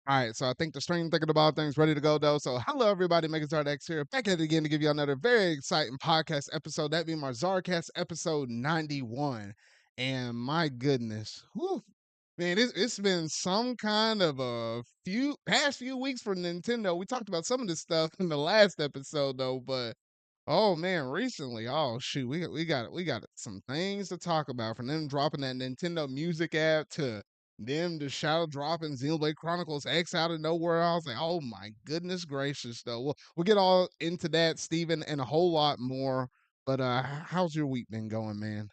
All right, so I think the stream thinking about things ready to go though. So hello everybody, Megan ZardX here, back at it again to give you another very exciting podcast episode. That being my ZardCast episode 91. And my goodness, whew, man, it's been some kind of a past few weeks for Nintendo. We talked about some of this stuff in the last episode though, but oh man, recently, oh shoot, we got some things to talk about. From them dropping that Nintendo Music app to them to shadow dropping Xenoblade Chronicles X out of nowhere. I was like, oh my goodness gracious, though. We'll get all into that, Steven, and a whole lot more. But how's your week been going, man?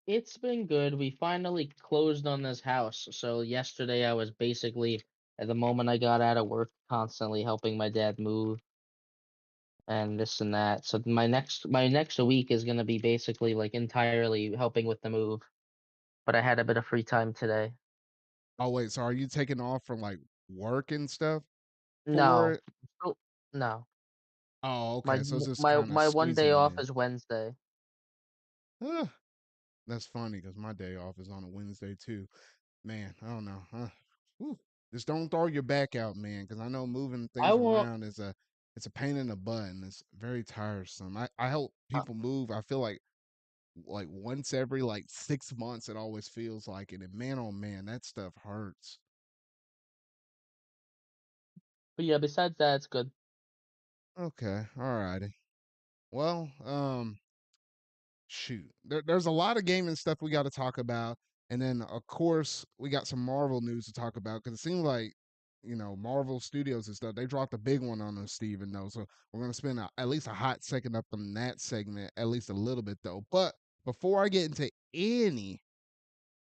It's been good. We finally closed on this house. So yesterday I was basically at the moment I got out of work constantly helping my dad move and this and that. So my next week is gonna be basically like entirely helping with the move. But I had a bit of free time today. Oh wait, so are you taking off from like work and stuff for No. it? Oh, no. Oh, My okay. So it's just my kind of my one squeezing day it off in. is Wednesday. Huh, that's funny because my day off is on a Wednesday too. Man, I don't know. Huh. Whew. Just don't throw your back out, man, because I know moving I things won't around is a pain in the butt and it's very tiresome. I help uh, people move. I feel like once every like 6 months it always feels like it. And man oh man, that stuff hurts. but yeah, besides that it's good. Okay, all righty. Well, shoot, there's a lot of gaming stuff we got to talk about, and then of course we got some Marvel news to talk about because it seems like Marvel Studios and stuff they dropped a big one on us, Steven. Though, so we're gonna spend at least a hot second up on that segment, at least a little bit though. But before I get into any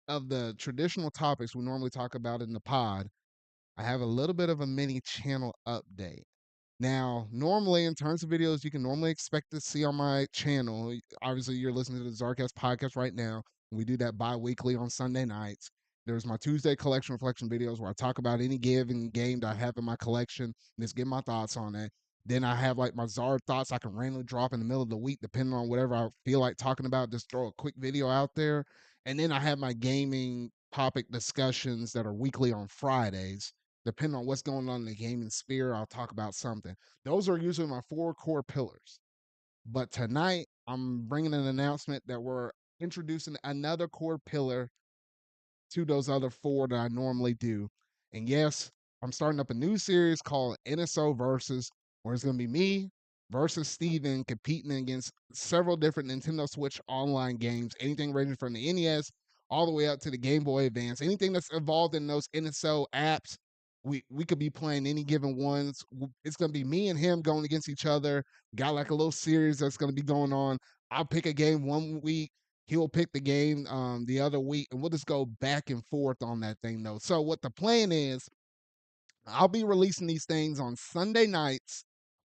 of the traditional topics we normally talk about in the pod, I have a little bit of a mini channel update. Now, normally in terms of videos you can normally expect to see on my channel, obviously you're listening to the ZardCast podcast right now. We do that bi-weekly on Sunday nights. There's my Tuesday collection reflection videos where I talk about any given game that I have in my collection and just give my thoughts on it. Then I have like my Zard thoughts I can randomly drop in the middle of the week, depending on whatever I feel like talking about. Just throw a quick video out there. And then I have my gaming topic discussions that are weekly on Fridays. Depending on what's going on in the gaming sphere, I'll talk about something. Those are usually my four core pillars. But tonight, I'm bringing an announcement that we're introducing another core pillar to those other four that I normally do. And yes, I'm starting up a new series called NSO Versus, where it's going to be me versus Steven competing against several different Nintendo Switch online games, anything ranging from the NES all the way up to the Game Boy Advance. Anything that's involved in those NSO apps, we could be playing any given ones. It's going to be me and him going against each other. Got like a little series that's going to be going on. I'll pick a game one week, he'll pick the game the other week, and we'll just go back and forth on that thing though. So what the plan is, I'll be releasing these things on Sunday nights,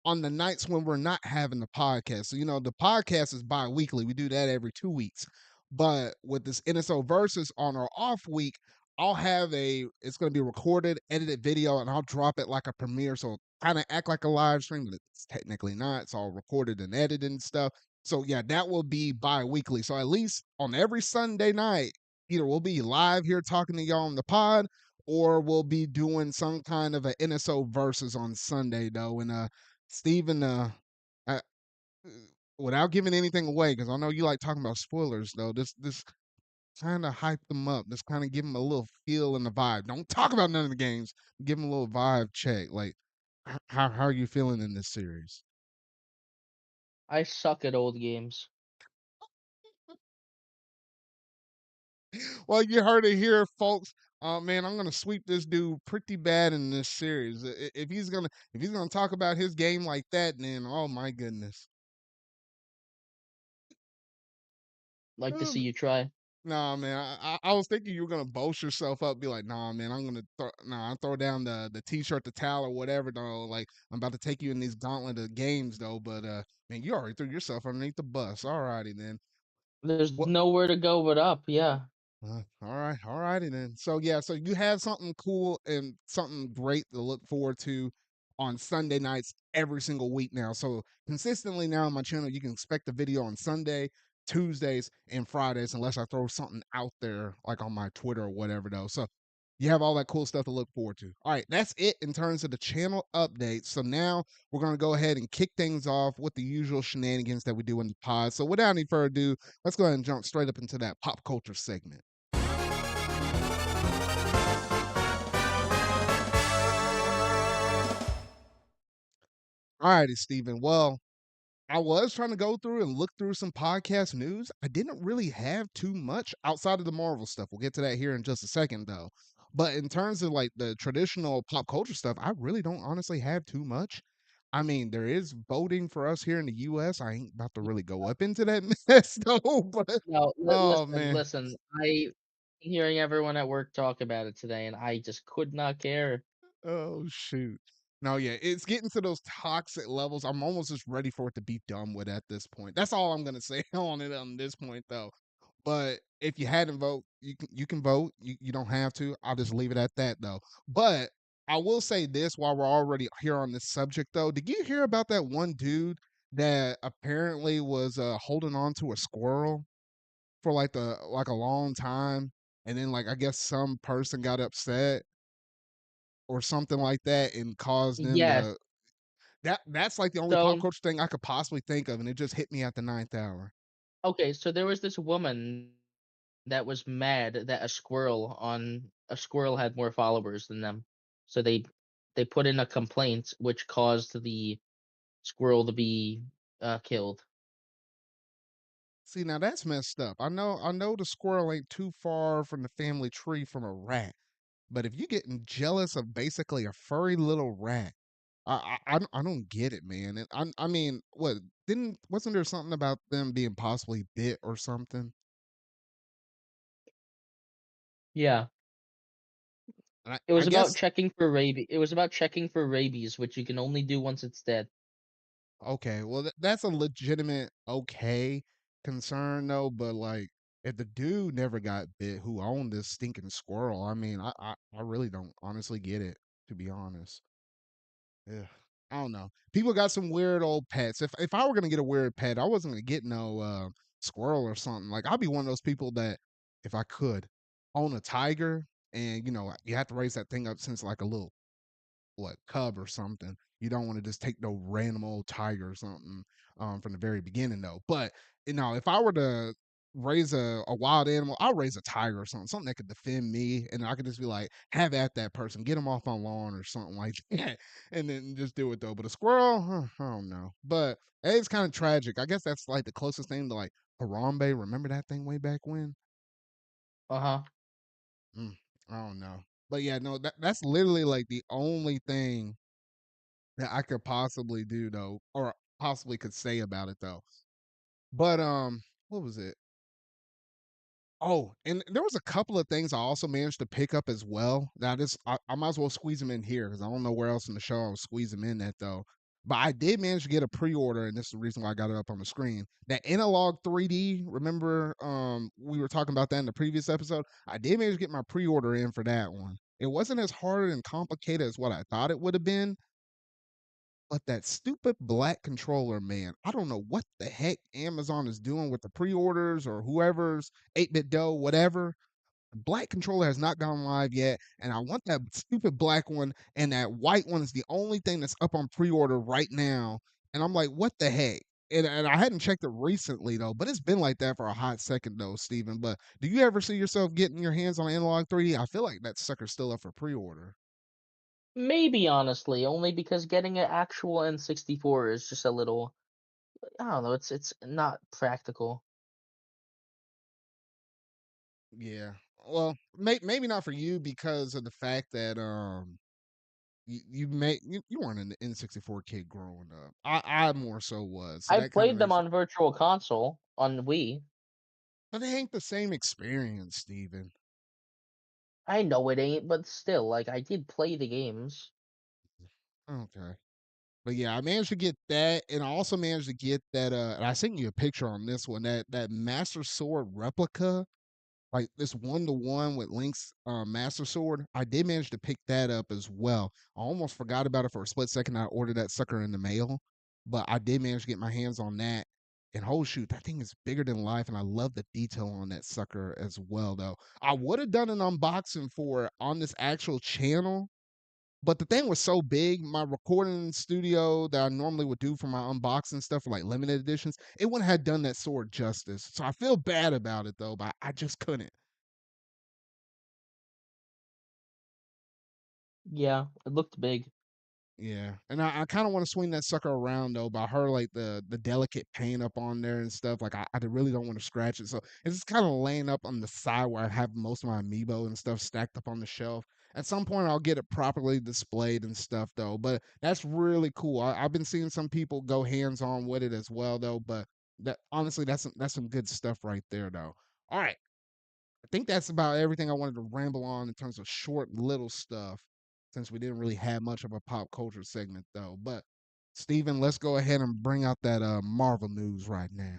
on the nights when we're not having the podcast. So the podcast is bi-weekly. We do that every 2 weeks. But with this NSO versus on our off week, I'll have it's going to be recorded, edited video, and I'll drop it like a premiere. So kind of act like a live stream, but it's technically not. It's all recorded and edited and stuff. So yeah, that will be bi-weekly. So at least on every Sunday night, either we'll be live here talking to y'all on the pod, or we'll be doing some kind of a NSO versus on Sunday though. And Steven, I, without giving anything away, because I know you like talking about spoilers though. This kind of hype them up. Just kind of give them a little feel and the vibe. Don't talk about none of the games. Give them a little vibe check. Like, how are you feeling in this series? I suck at old games. Well, you heard it here, folks. Man, I'm gonna sweep this dude pretty bad in this series. If he's gonna talk about his game like that, then oh my goodness. Like to see Um, you try. Nah, man. I was thinking you were gonna boast yourself up, be like, nah, man. I throw down the t-shirt, the towel, or whatever. Though, like I'm about to take you in these gauntlet of games, though. But man, you already threw yourself underneath the bus. Alrighty then. There's What? nowhere to go but up, yeah. All right, alrighty then. So yeah, so you have something cool and something great to look forward to on Sunday nights every single week now. So consistently now on my channel, you can expect a video on Sunday, Tuesdays, and Fridays, unless I throw something out there like on my Twitter or whatever though. So You have all that cool stuff to look forward to. All right, that's it in terms of the channel updates. So now we're going to go ahead and kick things off with the usual shenanigans that we do in the pod. So without any further ado, let's go ahead and jump straight up into that pop culture segment. All righty, Stephen. Well, I was trying to go through and look through some podcast news. I didn't really have too much outside of the Marvel stuff. We'll get to that here in just a second, though. But in terms of like the traditional pop culture stuff, I really don't honestly have too much. I mean, there is voting for us here in the US. I ain't about to really go up into that mess though, but No, oh listen, man. listen. I hearing everyone at work talk about it today, and I just could not care. Oh shoot. No, yeah, it's getting to those toxic levels. I'm almost just ready for it to be done with at this point. That's all I'm gonna say on it on this point though. But if you hadn't vote, you can vote. You don't have to. I'll just leave it at that though. But I will say this while we're already here on this subject though. Did you hear about that one dude that apparently was holding on to a squirrel for like a long time, and then like I guess some person got upset or something like that and caused them Yes. to that's like the only pop So, culture thing I could possibly think of, and it just hit me at the ninth hour. okay, so there was this woman that was mad that a squirrel had more followers than them. So they put in a complaint which caused the squirrel to be killed. See, now that's messed up. I know the squirrel ain't too far from the family tree from a rat, but if you getting jealous of basically a furry little rat, I don't get it, man. And I mean, what didn't wasn't there something about them being possibly bit or something? Yeah. And I, It I was about guess checking for rabies. It was about checking for rabies, which you can only do once it's dead. okay, well that's a legitimate okay concern though, but like if the dude never got bit who owned this stinking squirrel, I mean, I really don't honestly get it, to be honest. Yeah. I don't know. People got some weird old pets. If I were gonna get a weird pet, I wasn't gonna get no squirrel or something. Like I'd be one of those people that if I could own a tiger and you have to raise that thing up since like a little what cub or something. You don't want to just take no random old tiger or something from the very beginning though. But if I were to raise a wild animal, I'll raise a tiger or something that could defend me, and I could just be like, have at that person, get them off my lawn or something like that, and then just do it though. But a squirrel, I don't know. But it's kind of tragic. I guess that's like the closest thing to like Harambe. Remember that thing way back when? Uh-huh. Mm, I don't know. But yeah, no, that's literally like the only thing that I could possibly do though, or possibly could say about it though. But what was it? Oh, and there was a couple of things I also managed to pick up as well. That is, I might as well squeeze them in here because I don't know where else in the show I'll squeeze them in at though. But I did manage to get a pre-order, and this is the reason why I got it up on the screen. That Analog 3D, remember, we were talking about that in the previous episode. I did manage to get my pre-order in for that one. It wasn't as hard and complicated as what I thought it would have been, but that stupid black controller, man, I don't know what the heck Amazon is doing with the pre-orders or whoever's 8-bit dough, whatever. The black controller has not gone live yet, and I want that stupid black one, and that white one is the only thing that's up on pre-order right now. And I'm like, what the heck? And I hadn't checked it recently though, but it's been like that for a hot second though, Steven. But do you ever see yourself getting your hands on Analog 3D? I feel like that sucker's still up for pre-order. Maybe honestly, only because getting an actual N64 is just a little, I don't know, it's not practical. Yeah. Well, maybe not for you because of the fact that you weren't an N64 kid growing up. I more so was. So I that kind of played them makes it on Virtual Console on Wii. but it ain't the same experience, Steven. I know it ain't, but still, like I did play the games. Okay. But yeah, I managed to get that, and I also managed to get that and I sent you a picture on this one, that Master Sword replica, like this 1-to-1 with Link's Master Sword. I did manage to pick that up as well. I almost forgot about it for a split second. I ordered that sucker in the mail, but I did manage to get my hands on that. And whole shoot, that thing is bigger than life, and I love the detail on that sucker as well, though. I would have done an unboxing for it on this actual channel, but the thing was so big, my recording studio that I normally would do for my unboxing stuff for like limited editions, it wouldn't have done that sword justice. So I feel bad about it though, but I just couldn't. Yeah, it looked big. Yeah, and I kind of want to swing that sucker around though, but I heard like the delicate paint up on there and stuff. Like I really don't want to scratch it, so it's just kind of laying up on the side where I have most of my amiibo and stuff stacked up on the shelf. At some point, I'll get it properly displayed and stuff though. But that's really cool. I've been seeing some people go hands on with it as well though. But that honestly, that's some good stuff right there though. All right, I think that's about everything I wanted to ramble on in terms of short little stuff, since we didn't really have much of a pop culture segment though. But Steven, let's go ahead and bring out that Marvel news right now.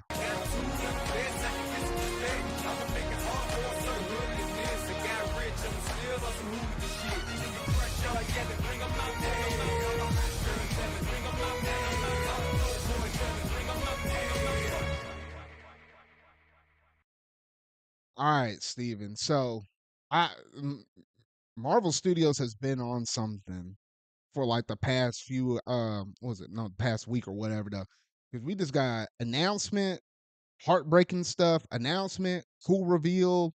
All right, Steven. So I Marvel Studios has been on something for like the past few what was it, no, past week or whatever though. Because we just got announcement, heartbreaking stuff, announcement, cool reveal,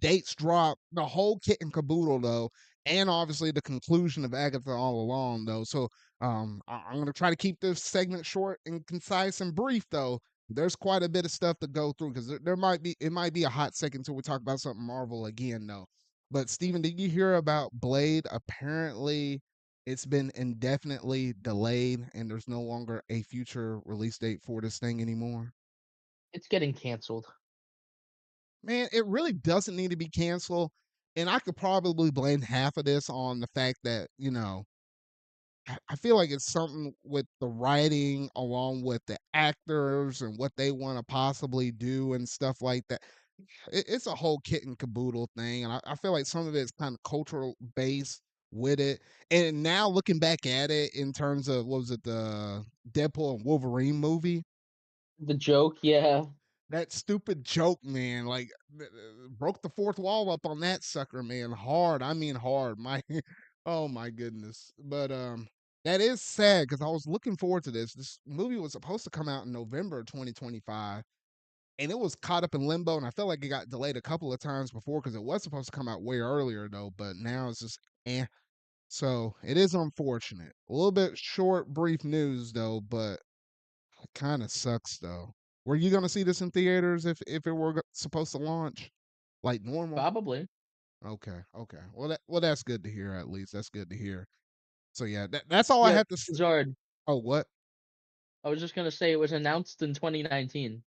dates drop, the whole kit and caboodle though, and obviously the conclusion of Agatha all along though. So I'm gonna try to keep this segment short and concise and brief though. There's quite a bit of stuff to go through because there might be it might be a hot second till we talk about something Marvel again though. But Steven, did you hear about Blade? Apparently it's been indefinitely delayed and there's no longer a future release date for this thing anymore. It's getting canceled. Man, it really doesn't need to be canceled. And I could probably blame half of this on the fact that, I feel like it's something with the writing along with the actors and what they want to possibly do and stuff like that. It's a whole kit and caboodle thing. And I feel like some of it's kind of cultural based with it. And now looking back at it in terms of, what was it, the Deadpool and Wolverine movie? The joke, yeah. That stupid joke, man, like, broke the fourth wall up on that sucker, man, hard, I mean hard, my oh my goodness, but, that is sad because I was looking forward to this. This movie was supposed to come out in November of 2025, and it was caught up in limbo, and I felt like it got delayed a couple of times before because it was supposed to come out way earlier, though, but now it's just, eh. So, it is unfortunate. A little bit short, brief news, though, but it kinda sucks though. Were you gonna see this in theaters if it were supposed to launch like normal? Probably. Okay, okay. Well that's good to hear at least. That's good to hear. So yeah, that's all I Yeah, have to Zard. oh, what? I was just gonna say it was announced in 2019.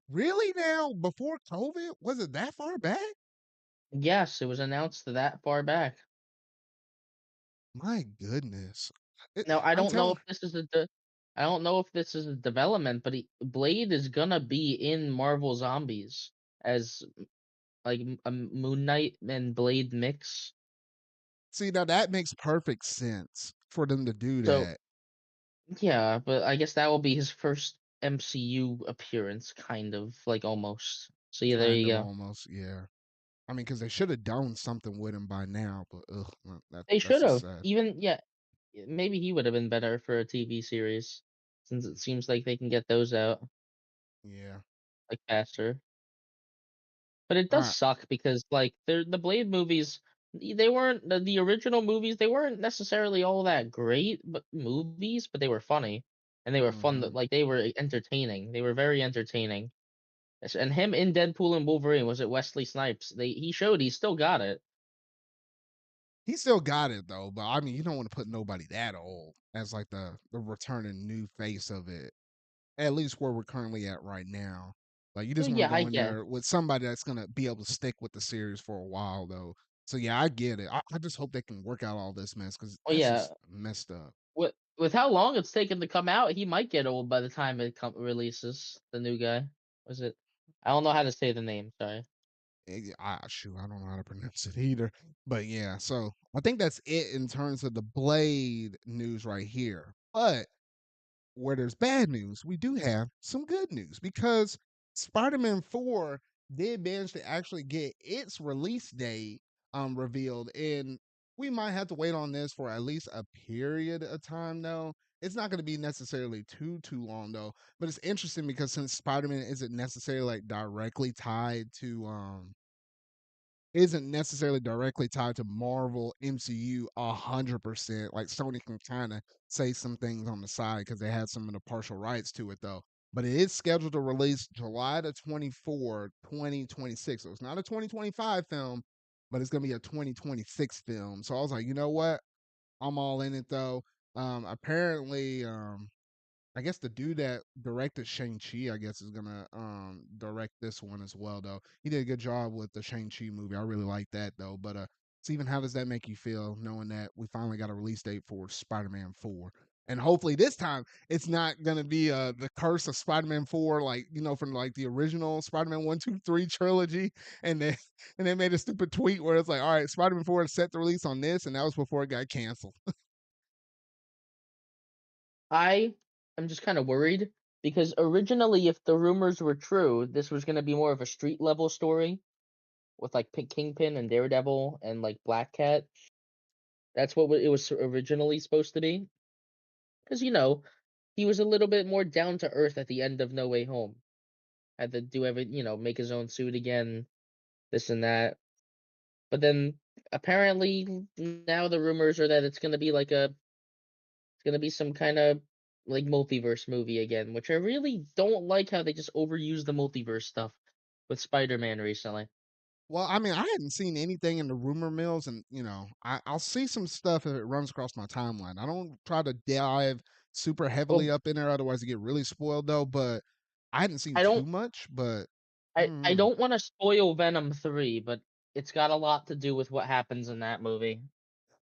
Really now? Before COVID? Was it that far back? Yes, it was announced that far back. My goodness. It, Now, I I'm don't know if telling this is I don't know if this is a development, but Blade is gonna be in Marvel Zombies as like a Moon Knight and Blade mix. see now that makes perfect sense for them to do So that. yeah, but I guess that will be his first MCU appearance, kind of like almost. So yeah, there Kind you of go. almost, yeah. I mean, because they should have done something with him by now, but ugh, well, They that's should just have sad. even yeah, maybe he would have been better for a TV series since it seems like they can get those out Yeah. like faster. But it All does right. suck because, like, the Blade movies, they weren't the original movies, they weren't necessarily all that great, but movies, but they were funny, and they were fun, Mm-hmm. like, they were entertaining, they were very entertaining. And him in Deadpool and Wolverine, was it Wesley Snipes? He showed he still got it. He still got it though, but I mean, you don't want to put nobody that old as like the returning new face of it. At least where we're currently at right now. Like you just want to Yeah, I go in guess. there with somebody that's gonna be able to stick with the series for a while though. So yeah, I get it. I just hope they can work out all this mess because Oh, that's yeah. just messed up. With how long it's taken to come out, he might get old by the time it releases, the new guy. Was it I don't know how to say the name, sorry. Shoot, I don't know how to pronounce it either. But yeah, so I think that's it in terms of the Blade news right here. But where there's bad news, we do have some good news because Spider-Man 4 did manage to actually get its release date revealed, and we might have to wait on this for at least a period of time though. It's not going to be necessarily too long though, but it's interesting because since Spider-Man isn't necessarily like directly tied to isn't necessarily directly tied to Marvel MCU 100%. Like Sony can kind of say some things on the side because they had some of the partial rights to it though. But it is scheduled to release July the 24th, 2026. So it's not a 2025 film, but it's gonna be a 2026 film. So I was like, you know what? I'm all in it though. Apparently, I guess the dude that directed Shang-Chi, I guess, is gonna direct this one as well though. He did a good job with the Shang-Chi movie. I really like that though. But Steven, how does that make you feel knowing that we finally got a release date for Spider-Man 4? And hopefully this time it's not gonna be the curse of Spider-Man 4, like, you know, from like the original Spider-Man 1, 2, 3 trilogy. And then and they made a stupid tweet where it's like, all right, Spider-Man 4 is set to release on this, and that was before it got canceled. I am just kind of worried because originally, if the rumors were true, this was going to be more of a street level story with like Kingpin and Daredevil and like Black Cat. That's what it was originally supposed to be. Because he was a little bit more down to earth at the end of No Way Home. Had to do make his own suit again, this and that. But then apparently now the rumors are that it's gonna be some kind of like multiverse movie again, which I really don't like how they just overuse the multiverse stuff with Spider-Man recently. Well, I mean, I hadn't seen anything in the rumor mills, and I'll see some stuff if it runs across my timeline. I don't try to dive super heavily Well, up in there, otherwise, I get really spoiled though. But I hadn't seen I too don't much. But I mm. don't want to spoil Venom 3, but it's got a lot to do with what happens in that movie.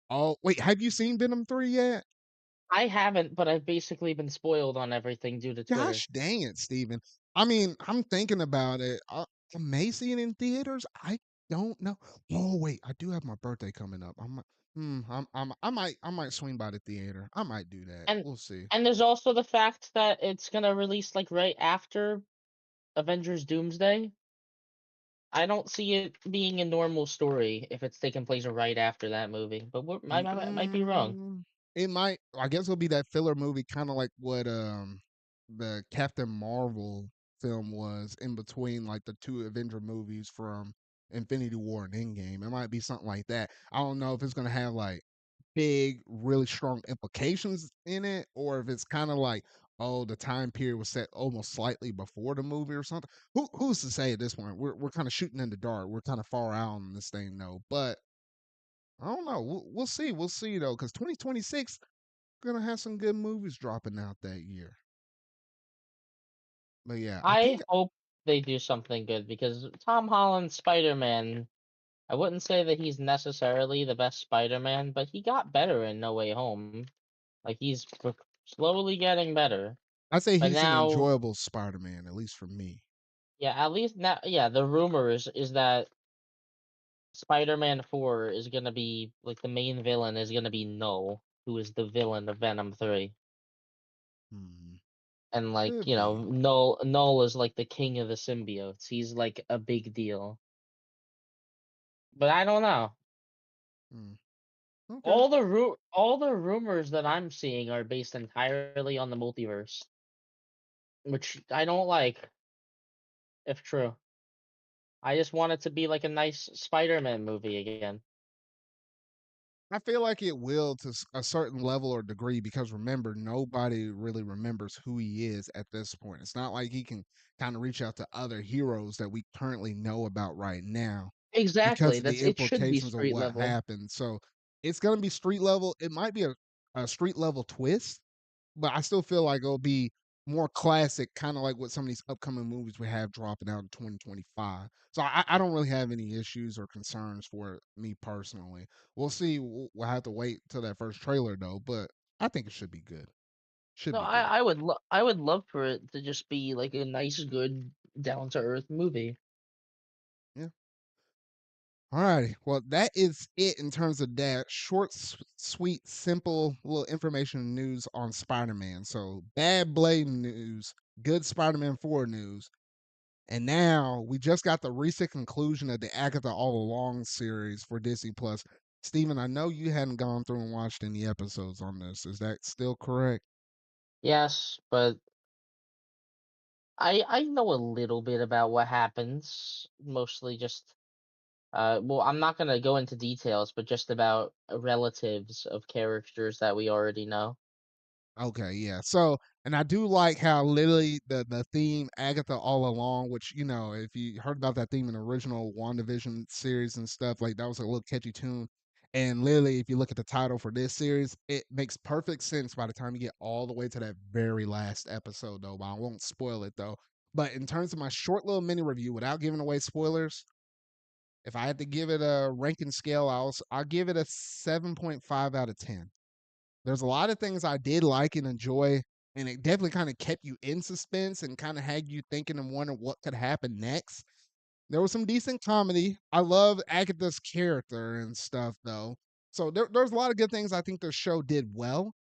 Oh, wait, have you seen Venom 3 yet? I haven't, but I've basically been spoiled on everything due to Twitter. Gosh dang it, Steven. I mean, I'm thinking about it. I may see it in theaters. I don't know. Oh wait, I do have my birthday coming up. I might swing by the theater. I might do that. And We'll see. and there's also the fact that it's gonna release like right after Avengers Doomsday. I don't see it being a normal story if it's taking place right after that movie, but I might be wrong. Mm, it might. I guess it'll be that filler movie, kind of like what the Captain Marvel film was in between like the two Avenger movies from Infinity War and Endgame. It might be something like that. I don't know if it's gonna have like big, really strong implications in it, or if it's kind of like, oh, the time period was set almost slightly before the movie or something. Who's to say at this point? We're kind of shooting in the dark. We're kind of far out on this thing though, but I don't know. We'll see. We'll see though, because 2026 gonna have some good movies dropping out that year. But yeah, I I think hope they do something good because Tom Holland's Spider-Man, I wouldn't say that he's necessarily the best Spider-Man, but he got better in No Way Home. Like slowly getting better. I say But he's an now, enjoyable Spider-Man, at least for me. yeah, at least now, yeah, the rumor is that Spider-Man 4 is gonna be like the main villain is gonna be Null, who is the villain of Venom 3. Hmm. And like, Could be. Null is like the king of the symbiotes. He's like a big deal. But I don't know. Hmm. Okay. All the rumors that I'm seeing are based entirely on the multiverse, which I don't like, if true. I just want it to be like a nice Spider-Man movie again. I feel like it will to a certain level or degree because remember, nobody really remembers who he is at this point. It's not like he can kind of reach out to other heroes that we currently know about right now because Exactly. of the It should be implications of street what level. happened. So it's going to be street level. It might be a street level twist, but I still feel like it'll be more classic, kind of like what some of these upcoming movies we have dropping out in 2025. So I don't really have any issues or concerns for it, me personally. We'll see. We'll have to wait till that first trailer though, but I think it should be good. Should No, be good. I would love for it to just be like a nice, good, down to earth movie. Yeah. Alrighty. Well, that is it in terms of that short, sweet, simple little information and news on Spider-Man. So bad Blade news, good Spider-Man 4 news. And now we just got the recent conclusion of the Agatha All Along series for Disney Plus. Steven, I know you hadn't gone through and watched any episodes on this. Is that still correct? Yes, but I know a little bit about what happens, mostly just well, I'm not gonna go into details, but just about relatives of characters that we already know. Okay, yeah. So, and I do like how literally the theme Agatha All Along, which if you heard about that theme in the original WandaVision series and stuff, like that was a little catchy tune. And literally, if you look at the title for this series, it makes perfect sense by the time you get all the way to that very last episode, though. But I won't spoil it though. But in terms of my short little mini review, without giving away spoilers, if I had to give it a ranking scale, I'll give it a 7.5 out of 10. There's a lot of things I did like and enjoy, and it definitely kind of kept you in suspense and kind of had you thinking and wondering what could happen next. There was some decent comedy. I love Agatha's character and stuff, though. So there's a lot of good things I think the show did well.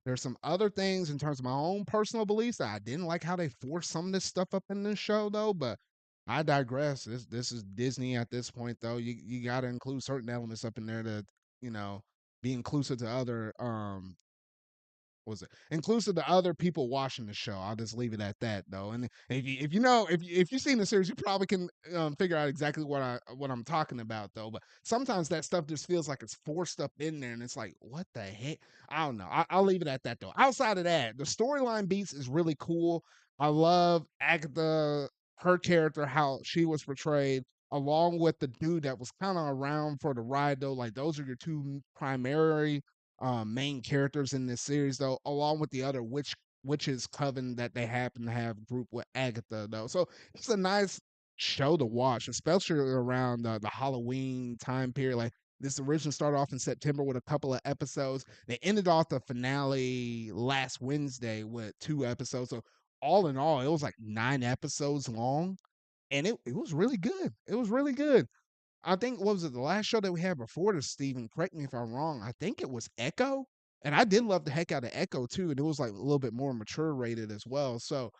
There's some other things in terms of my own personal beliefs that I didn't like how they forced some of this stuff up in this show, though. But I digress. This is Disney at this point, though. You got to include certain elements up in there to you know be inclusive to other was it inclusive to other people watching the show. I'll just leave it at that though. And if you've seen the series, you probably can figure out exactly what I'm talking about though. But sometimes that stuff just feels like it's forced up in there, and it's like, what the heck? I don't know. I'll leave it at that though. Outside of that, the storyline beats is really cool. I love Agatha, her character, how she was portrayed. Along with the dude that was kind of around for the ride, though, like those are your two primary main characters in this series, though, along with the other witches coven that they happen to have group with Agatha, though. So it's a nice show to watch, especially around the Halloween time period. Like this originally started off in September with a couple of episodes. They ended off the finale last Wednesday with 2 episodes. So all in all, it was like 9 episodes long, and it was really good. It was really good. I think what was it, the last show that we had before this, Steven, correct me if I'm wrong. I think it was Echo. And I did love the heck out of Echo too. And it was like a little bit more mature rated as well. So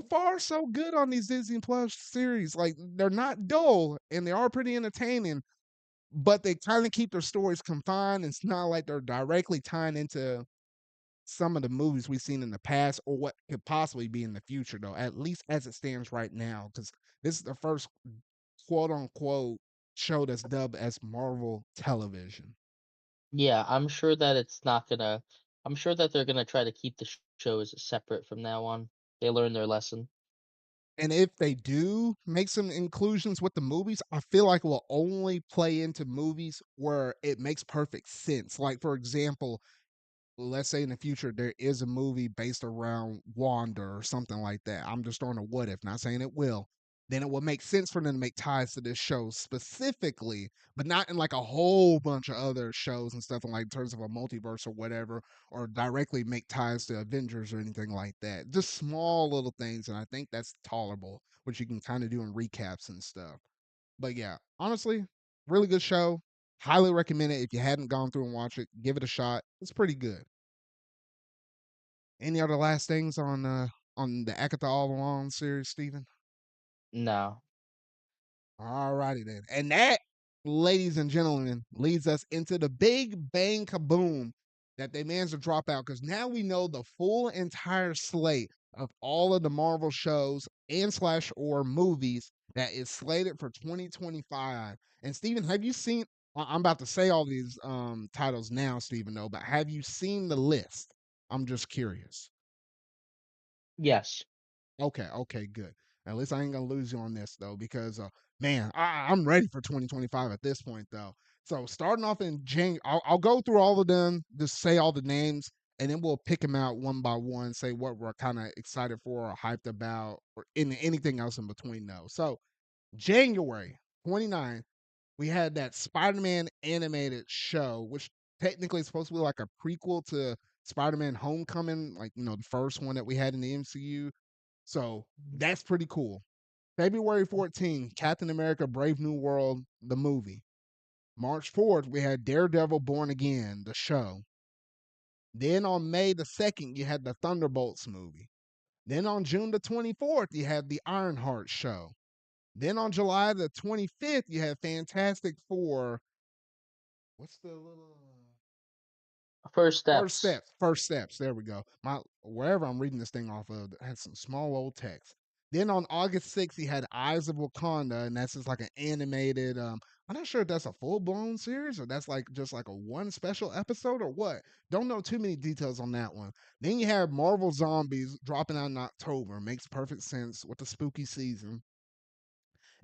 far, so good on these Disney Plus series. Like they're not dull and they are pretty entertaining, but they kind of keep their stories confined. It's not like they're directly tying into some of the movies we've seen in the past or what could possibly be in the future, though, at least as it stands right now. Because this is the first quote unquote show that's dubbed as Marvel television. Yeah, I'm sure that it's not gonna. I'm sure that they're gonna try to keep the shows separate from now on. They learned their lesson. And if they do make some inclusions with the movies, I feel like it will only play into movies where it makes perfect sense. Like, for example, let's say in the future there is a movie based around Wanda or something like that. I'm just throwing a what if, not saying it will. Then it will make sense for them to make ties to this show specifically, but not in like a whole bunch of other shows and stuff, in like terms of a multiverse or whatever, or directly make ties to Avengers or anything like that. Just small little things, and I think that's tolerable, which you can kind of do in recaps and stuff. But yeah, honestly, really good show. Highly recommend it if you hadn't gone through and watched it. Give it a shot. It's pretty good. Any other last things on the Agatha All Along series, Stephen? No. All righty then. And that, ladies and gentlemen, leads us into the big bang kaboom that they managed to drop out because now we know the full entire slate of all of the Marvel shows and slash or movies that is slated for 2025. And Stephen, have you seen? I'm about to say all these titles now, Stephen, though, but have you seen the list? I'm just curious. Yes. Okay, okay, good. At least I ain't gonna lose you on this though, because man, I'm ready for 2025 at this point though. So starting off in January, I'll go through all of them, just say all the names, and then we'll pick them out one by one, say what we're kind of excited for or hyped about, or anything else in between those. So January 29th, we had that Spider-Man animated show, which technically is supposed to be like a prequel to Spider-Man Homecoming, like the first one that we had in the MCU. So Mhm. that's pretty cool. February 14th, Captain America Brave New World, the movie. March 4th, we had Daredevil Born Again, the show. Then on May the 2nd, you had the Thunderbolts movie. Then on June the 24th, you had the Ironheart show. Then on July the 25th, you had Fantastic Four. What's the little First First steps. steps? First steps. There we go. My wherever I'm reading this thing off of has some small old text. Then on August 6th, he had Eyes of Wakanda, and that's just like an animated. I'm not sure if that's a full blown series or that's like just like a one special episode or what. Don't know too many details on that one. Then you have Marvel Zombies dropping out in October. Makes perfect sense with the spooky season.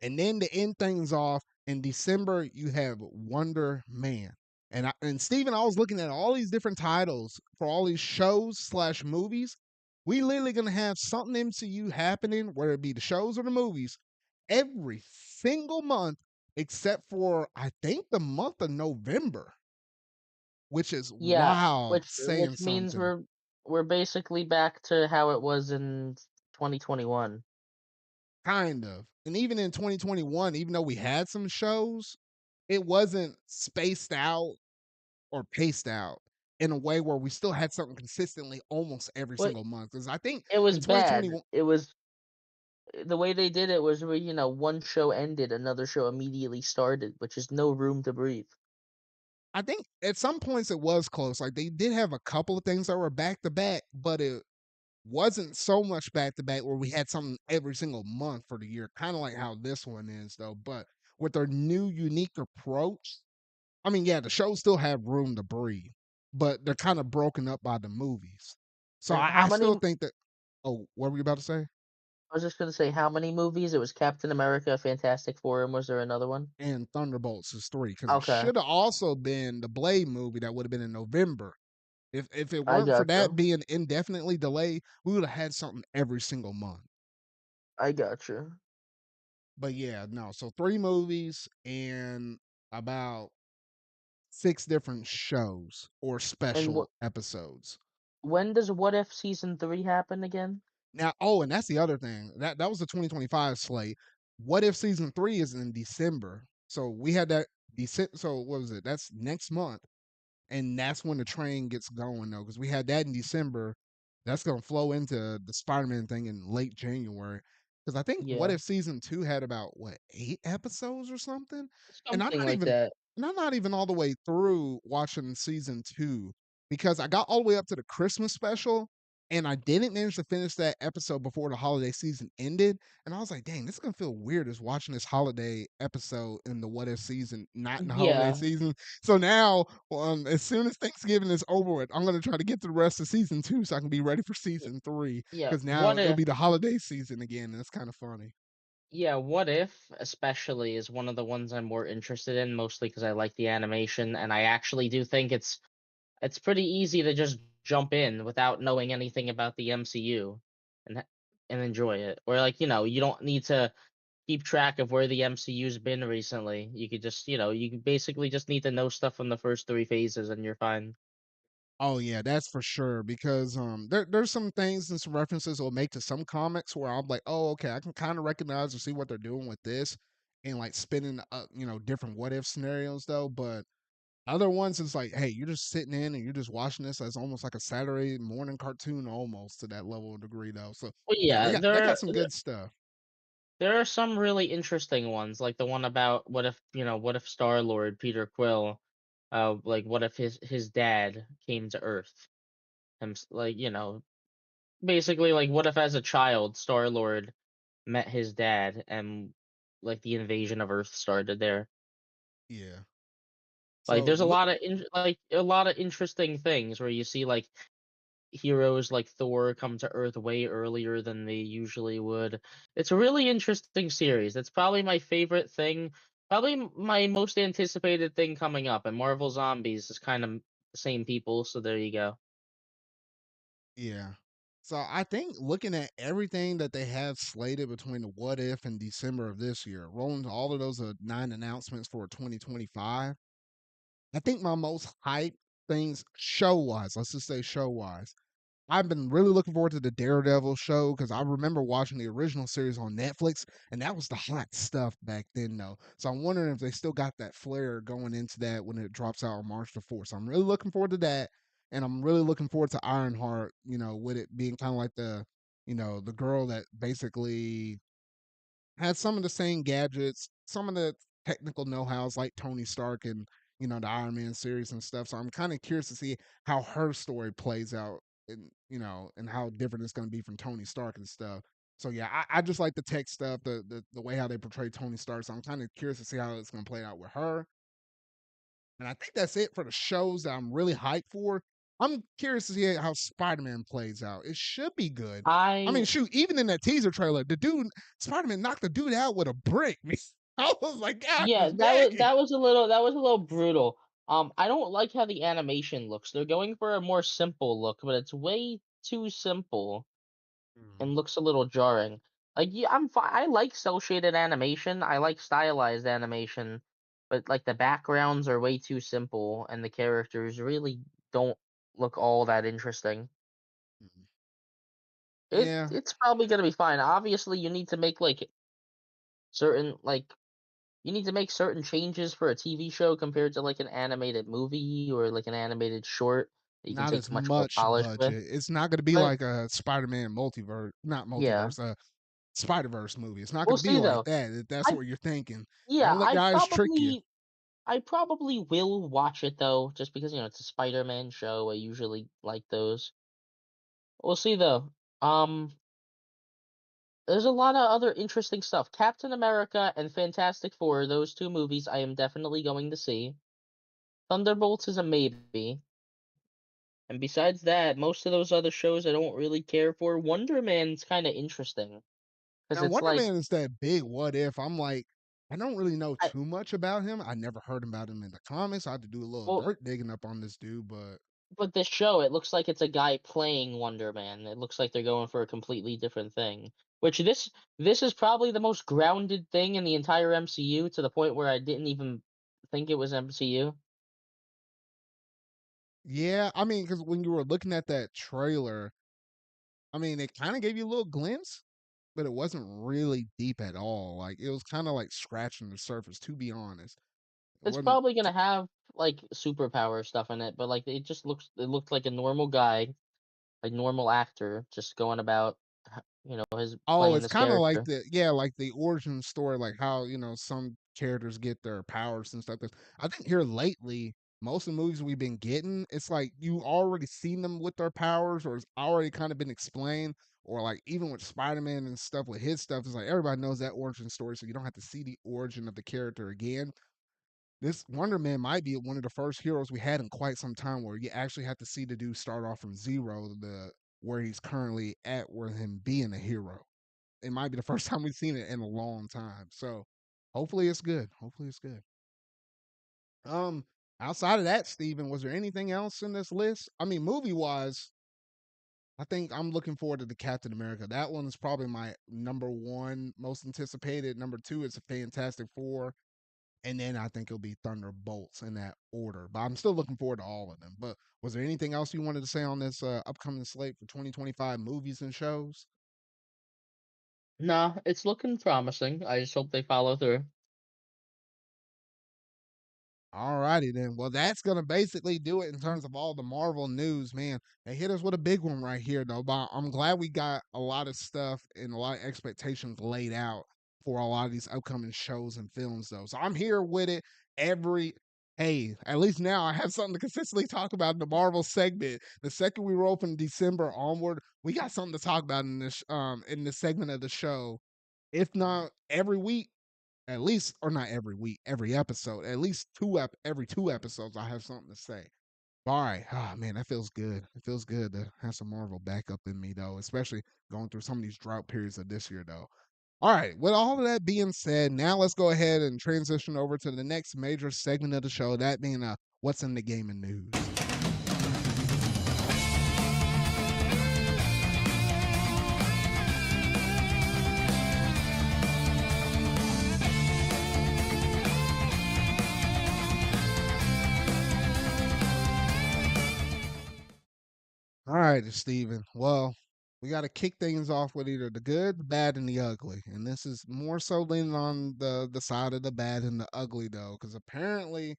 And then to end things off in December, you have Wonder Man. And Steven, I was looking at all these different titles for all these shows slash movies. We literally gonna have something MCU happening, whether it be the shows or the movies, every single month, except for I think the month of November, which is Yeah, wild saying which means something. we're basically back to how it was in 2021. Kind of. And even in 2021, even though we had some shows, it wasn't spaced out or paced out in a way where we still had something consistently almost every But single month. Because I think it was in bad. 2021, It was the way they did it was where, one show ended, another show immediately started, which is no room to breathe. I think at some points it was close. Like they did have a couple of things that were back to back, but it wasn't so much back to back where we had something every single month for the year, kind of like how this one is, though. But with their new unique approach, I mean, yeah, the shows still have room to breathe, but they're kind of broken up by the movies. So And I still think that. Oh, what were you about to say? I was just gonna say how many movies? It was Captain America, Fantastic Four, and was there another one? And Thunderbolts is three because it Okay, should have also been the Blade movie that would have been in November. If it I weren't for got that you. being indefinitely delayed, we would have had something every single month. I got you. But yeah, no. So three movies and about six different shows or And special episodes. when does What If season 3 happen again? Now, oh, and that's the other thing. That was the 2025 slate. What if season 3 is in December? So we had that so what was it? That's next month. And that's when the train gets going though, because we had that in December. That's gonna flow into the Spider-Man thing in late January. Because I think What Yeah, If season two had about what 8 episodes or something, and I'm something not like even that. and I'm not even all the way through watching season two because I got all the way up to the Christmas special. And I didn't manage to finish that episode before the holiday season ended. And I was like, dang, this is gonna feel weird as watching this holiday episode in the What If season, not in the holiday Yeah, season. So now as soon as Thanksgiving is over with, I'm gonna try to get to the rest of season two so I can be ready for y- season three. yeah. Because now it'll be the holiday season again, and it's kind of funny. What If especially is one of the ones I'm more interested in, mostly because I like the animation, and I actually do think it's pretty easy to just jump in without knowing anything about the MCU and and enjoy it. Or like, you don't need to keep track of where the MCU's been recently. You could just, you basically just need to know stuff from the first three phases and you're fine. Oh yeah, that's for sure. Because there's some things and some references will make to some comics where I'm like, oh okay, I can kind of recognize or see what they're doing with this, and like spinning different what if scenarios though. But other ones, it's like, hey, you're just sitting in and you're just watching this as almost like a Saturday morning cartoon, almost to that level of degree, though. So Well, yeah, yeah, they got some good stuff. there are some really interesting ones, like the one about what if Star Lord Peter Quill, like what if his dad came to Earth, and like basically like what if as a child Star Lord met his dad and like the invasion of Earth started there. Yeah. Like So there's a look, lot of a lot of interesting things where you see like heroes like Thor come to Earth way earlier than they usually would. It's a really interesting series. It's probably my favorite thing, probably my most anticipated thing coming up. And Marvel Zombies is kind of the same people, so there you go. yeah. So I think looking at everything that they have slated between the What If and December of this year, rolling to all of those 9 announcements for 2025, I think my most hype things show wise, let's just say show wise. I've been really looking forward to the Daredevil show because I remember watching the original series on Netflix, and that was the hot stuff back then, though. So I'm wondering if they still got that flair going into that when it drops out on March the 4th. So I'm really looking forward to that, and I'm really looking forward to Ironheart. With it being kind of like the girl that basically had some of the same gadgets, some of the technical know-hows like Tony Stark and the Iron Man series and stuff. So I'm kind of curious to see how her story plays out, and how different it's going to be from Tony Stark and stuff. So yeah, I just like the tech stuff, the way how they portray Tony Stark. So I'm kind of curious to see how it's going to play out with her. And I think that's it for the shows that I'm really hyped for. I'm curious to see how Spider Man plays out. It should be good. I mean, I shoot, even in that teaser trailer, the dude Spider Man knocked the dude out with a brick. I was like, God, Yeah, dang. that was a little brutal. I don't like how the animation looks. They're going for a more simple look, but it's way too simple and Mhm. looks a little jarring. Like, yeah, I'm fine. I like cel shaded animation. I like stylized animation, but like the backgrounds are way too simple, and the characters really don't look all that interesting. Mhm. It Yeah, it's probably gonna be fine. Obviously, you need to make like certain like you need to make certain changes for a TV show compared to like an animated movie or like an animated short that you can not take as much more much polish with. budget. It's not going to be But like a Spider Man multiverse, not yeah, multiverse, a Spider Verse movie. It's not we'll going to be see like though. that. If that's I what you're thinking. Yeah, Don't let your eyes trick you. I probably will watch it though, just because it's a Spider-Man show. I usually like those. We'll see though. Um, there's a lot of other interesting stuff. Captain America and Fantastic Four, those two movies, I am definitely going to see. Thunderbolts is a maybe. And besides that, most of those other shows I don't really care for. Wonder Man's kind of interesting because Now, it's Wonder like Man is that big what if. I'm like, I don't really know I too much about him. I never heard about him in the comics. I had to do a little well, dirt digging up on this dude, but but this show it looks like it's a guy playing Wonder Man. It looks like they're going for a completely different thing. Which this is probably the most grounded thing in the entire MCU to the point where I didn't even think it was MCU. yeah, I mean, because when you were looking at that trailer, I mean, it kind of gave you a little glimpse, but it wasn't really deep at all. Like it was kind of like scratching the surface, to be honest. It It's wasn't. probably gonna have like superpower stuff in it, but like it looked like a normal guy, like normal actor, just going about his Oh, playing it's this kinda like character. like the origin story, like how, some characters get their powers and stuff. 'Cause I think here lately, most of the movies we've been getting, it's like you already seen them with their powers or it's already kinda been explained, or like even with Spider-Man and stuff with his stuff, it's like everybody knows that origin story, so you don't have to see the origin of the character again. This Wonder Man might be one of the first heroes we had in quite some time where you actually have to see the dude start off from 0 to where he's currently at, where him being a hero. It might be the first time we've seen it in a long time. So hopefully it's good. Hopefully it's good. Um, Outside of that, Steven, was there anything else in this list? I mean, movie wise, I think I'm looking forward to the Captain America. That one is probably my number one most anticipated. Number two is a Fantastic Four. And then I think it'll be Thunderbolts in that order. But I'm still looking forward to all of them. But was there anything else you wanted to say on this upcoming slate for 2025 movies and shows? Nah, it's looking promising. I just hope they follow through. All righty then. Well, that's gonna basically do it in terms of all the Marvel news, man. They hit us with a big one right here, though. But I'm glad we got a lot of stuff and a lot of expectations laid out for a lot of these upcoming shows and films, though. So I'm here with it every. Hey, at least now I have something to consistently talk about in the Marvel segment. The second we roll from December onward, we got something to talk about in this segment of the show. If not every week, at least, or not every week, every episode, at least every 2 episodes, I have something to say. All right, man, that feels good. It feels good to have some Marvel back up in me, though, especially going through some of these drought periods of this year, though. All right, with all of that being said, now let's go ahead and transition over to the next major segment of the show, that being what's in the gaming news. All right, Steven. Well, we got to kick things off with either the good, the bad, and the ugly. And this is more so leaning on the side of the bad and the ugly, though, because apparently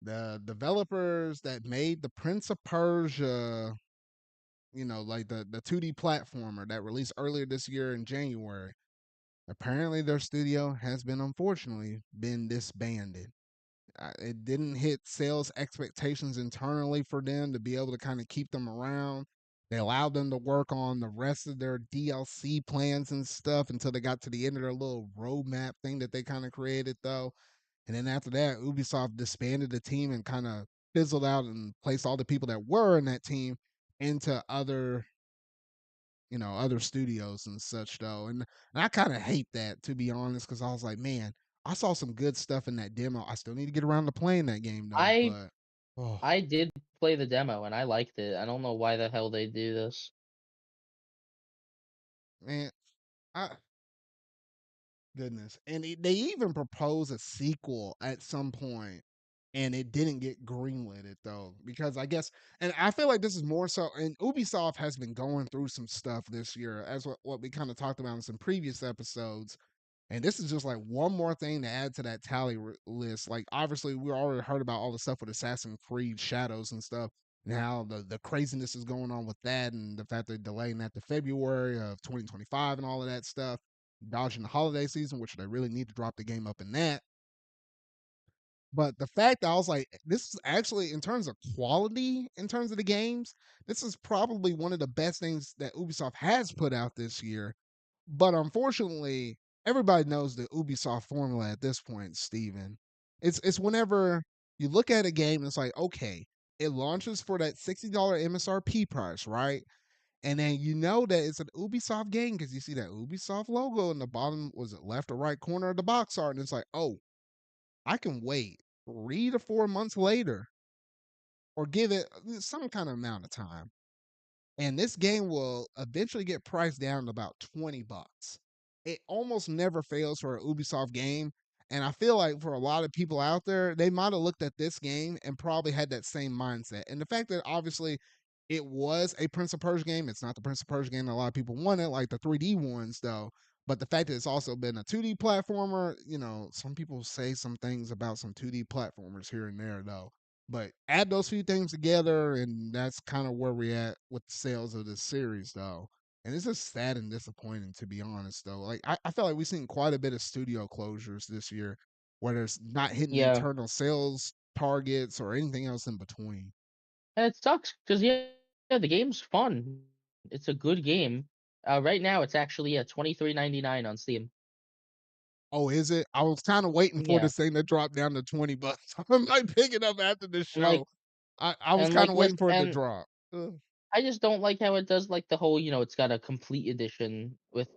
the developers that made the Prince of Persia, like the 2D platformer that released earlier this year in January, apparently their studio has been unfortunately been disbanded. It didn't hit sales expectations internally for them to be able to kind of keep them around. They allowed them to work on the rest of their DLC plans and stuff until they got to the end of their little roadmap thing that they kind of created, though. And then after that, Ubisoft disbanded the team and kind of fizzled out and placed all the people that were in that team into other studios and such, though. And I kind of hate that, to be honest, because I was like, man, I saw some good stuff in that demo. I still need to get around to playing that game, though. I But oh I did play the demo and I liked it. I don't know why the hell they do this. man, I goodness. And they even proposed a sequel at some point, and it didn't get greenlit, though, because I guess, and I feel like this is more so, and Ubisoft has been going through some stuff this year, as what we kind of talked about in some previous episodes. And this is just like one more thing to add to that list. Like, obviously, we already heard about all the stuff with Assassin's Creed Shadows and stuff, and how the craziness is going on with that, and the fact they're delaying that to February of 2025 and all of that stuff, dodging the holiday season, which they really need to drop the game up in that. But the fact that I was like, this is actually, in terms of quality, in terms of the games, this is probably one of the best things that Ubisoft has put out this year. But unfortunately, everybody knows the Ubisoft formula at this point, Steven. It's whenever you look at a game, it's like, okay, it launches for that $60 MSRP price, right? And then you know that it's an Ubisoft game because you see that Ubisoft logo in the bottom, was it left or right corner of the box art? And it's like, oh, I can wait 3 to 4 months later or give it some kind of amount of time, and this game will eventually get priced down to about $20. It almost never fails for an Ubisoft game. And I feel like for a lot of people out there, they might have looked at this game and probably had that same mindset. And the fact that obviously it was a Prince of Persia game, it's not the Prince of Persia game that a lot of people wanted, like the 3D ones, though. But the fact that it's also been a 2D platformer, some people say some things about some 2D platformers here and there, though. But add those few things together, and that's kind of where we're at with the sales of this series, though. And it's just sad and disappointing, to be honest, though. Like, I feel like we've seen quite a bit of studio closures this year where there's not hitting Yeah. internal sales targets or anything else in between. And it sucks because yeah, the game's fun. It's a good game. Right now it's actually at 23.99 on Steam. Oh, is it? I was kind of waiting for Yeah. this thing to drop down to $20. I might pick it up after the And like show. I was and kind like of with waiting for it to and drop. Ugh. I just don't like how it does like the whole, it's got a complete edition with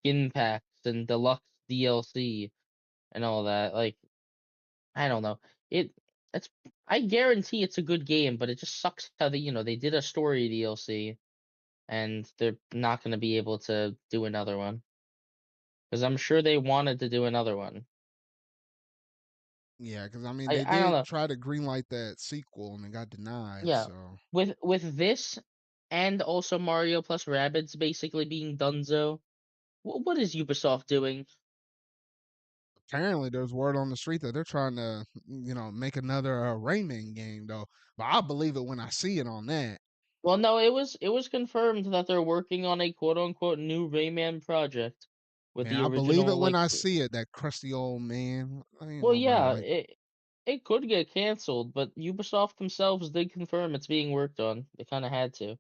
skin packs and deluxe DLC and all that. Like, I don't know. It it's I guarantee it's a good game, but it just sucks how they did a story DLC and they're not going to be able to do another one because I'm sure they wanted to do another one. Yeah, because I mean, they I don't did know. try to greenlight that sequel and it got denied. Yeah. So With this and also Mario plus Rabbids basically being donezo. What is Ubisoft doing? apparently, there's word on the street that they're trying to, make another Rayman game, though. But I'll believe it when I see it on that. Well, no, it was confirmed that they're working on a quote unquote new Rayman project with Man, the I'll believe it original when like I see it. That crusty old man. Ain't well nobody yeah, like. it could get canceled, but Ubisoft themselves did confirm it's being worked on. They kind of had to.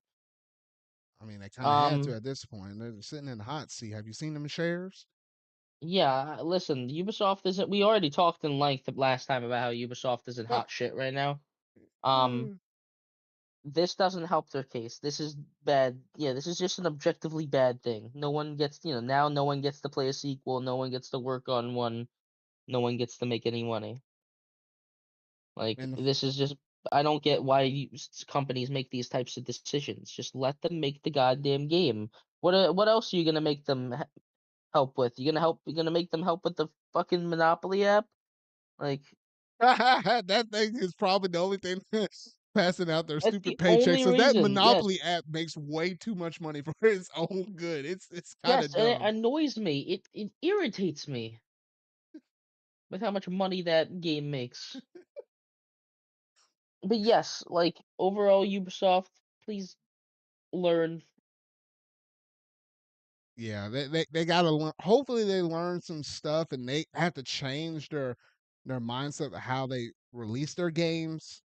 I mean, they kind of had to Um at this point. They're sitting in the hot seat. Have you seen them shares? yeah, listen, Ubisoft isn't we already talked in length the last time about how Ubisoft is in hot shit right now. Um this doesn't help their case. This is bad. Yeah, this is just an objectively bad thing. No one gets, now no one gets to play a sequel, no one gets to work on one, no one gets to make any money. Like and the this is just I don't get why companies make these types of decisions. Just let them make the goddamn game. What else are you gonna make them help with? You gonna make them help with the fucking Monopoly app? Like that thing is probably the only thing passing out their That's stupid the paychecks. only So that reason. Yes. Monopoly app makes way too much money for its own good. It's kind Yes, of and it dumb. annoys me. It irritates me with how much money that game makes. But yes, like overall Ubisoft, please learn. Yeah, they gotta learn. Hopefully, they learn some stuff, and they have to change their mindset of how they release their games,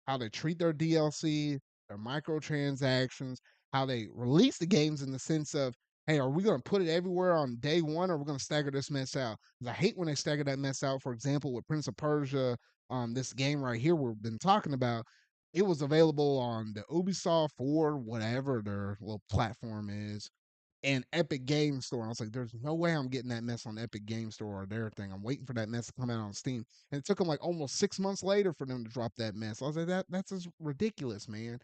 how they treat their DLC, their microtransactions, how they release the games in the sense of, hey, are we going to put it everywhere on day one, or are we going to stagger this mess out? 'Cause I hate when they stagger that mess out. For example, with Prince of Persia, this game right here we've been talking about, it was available on the Ubisoft or whatever their little platform is, and Epic Game Store. I was like, there's no way I'm getting that mess on Epic Game Store or their thing. I'm waiting for that mess to come out on Steam. And it took them like almost 6 months later for them to drop that mess. I was like, that's just ridiculous, man.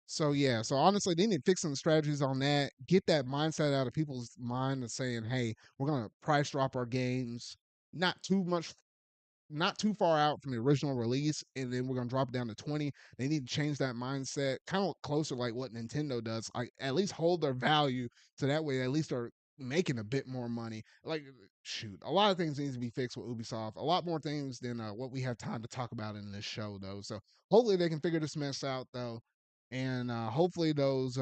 So yeah, so honestly, they need to fix some strategies on that. Get that mindset out of people's mind of saying, hey, we're gonna price drop our games, not too much, not too far out from the original release, and then we're gonna drop it down to 20. They need to change that mindset, kind of closer like what Nintendo does. Like at least hold their value, so that way at least they're making a bit more money. Like shoot, a lot of things needs to be fixed with Ubisoft. A lot more things than what we have time to talk about in this show, though. So hopefully they can figure this mess out, though. And hopefully those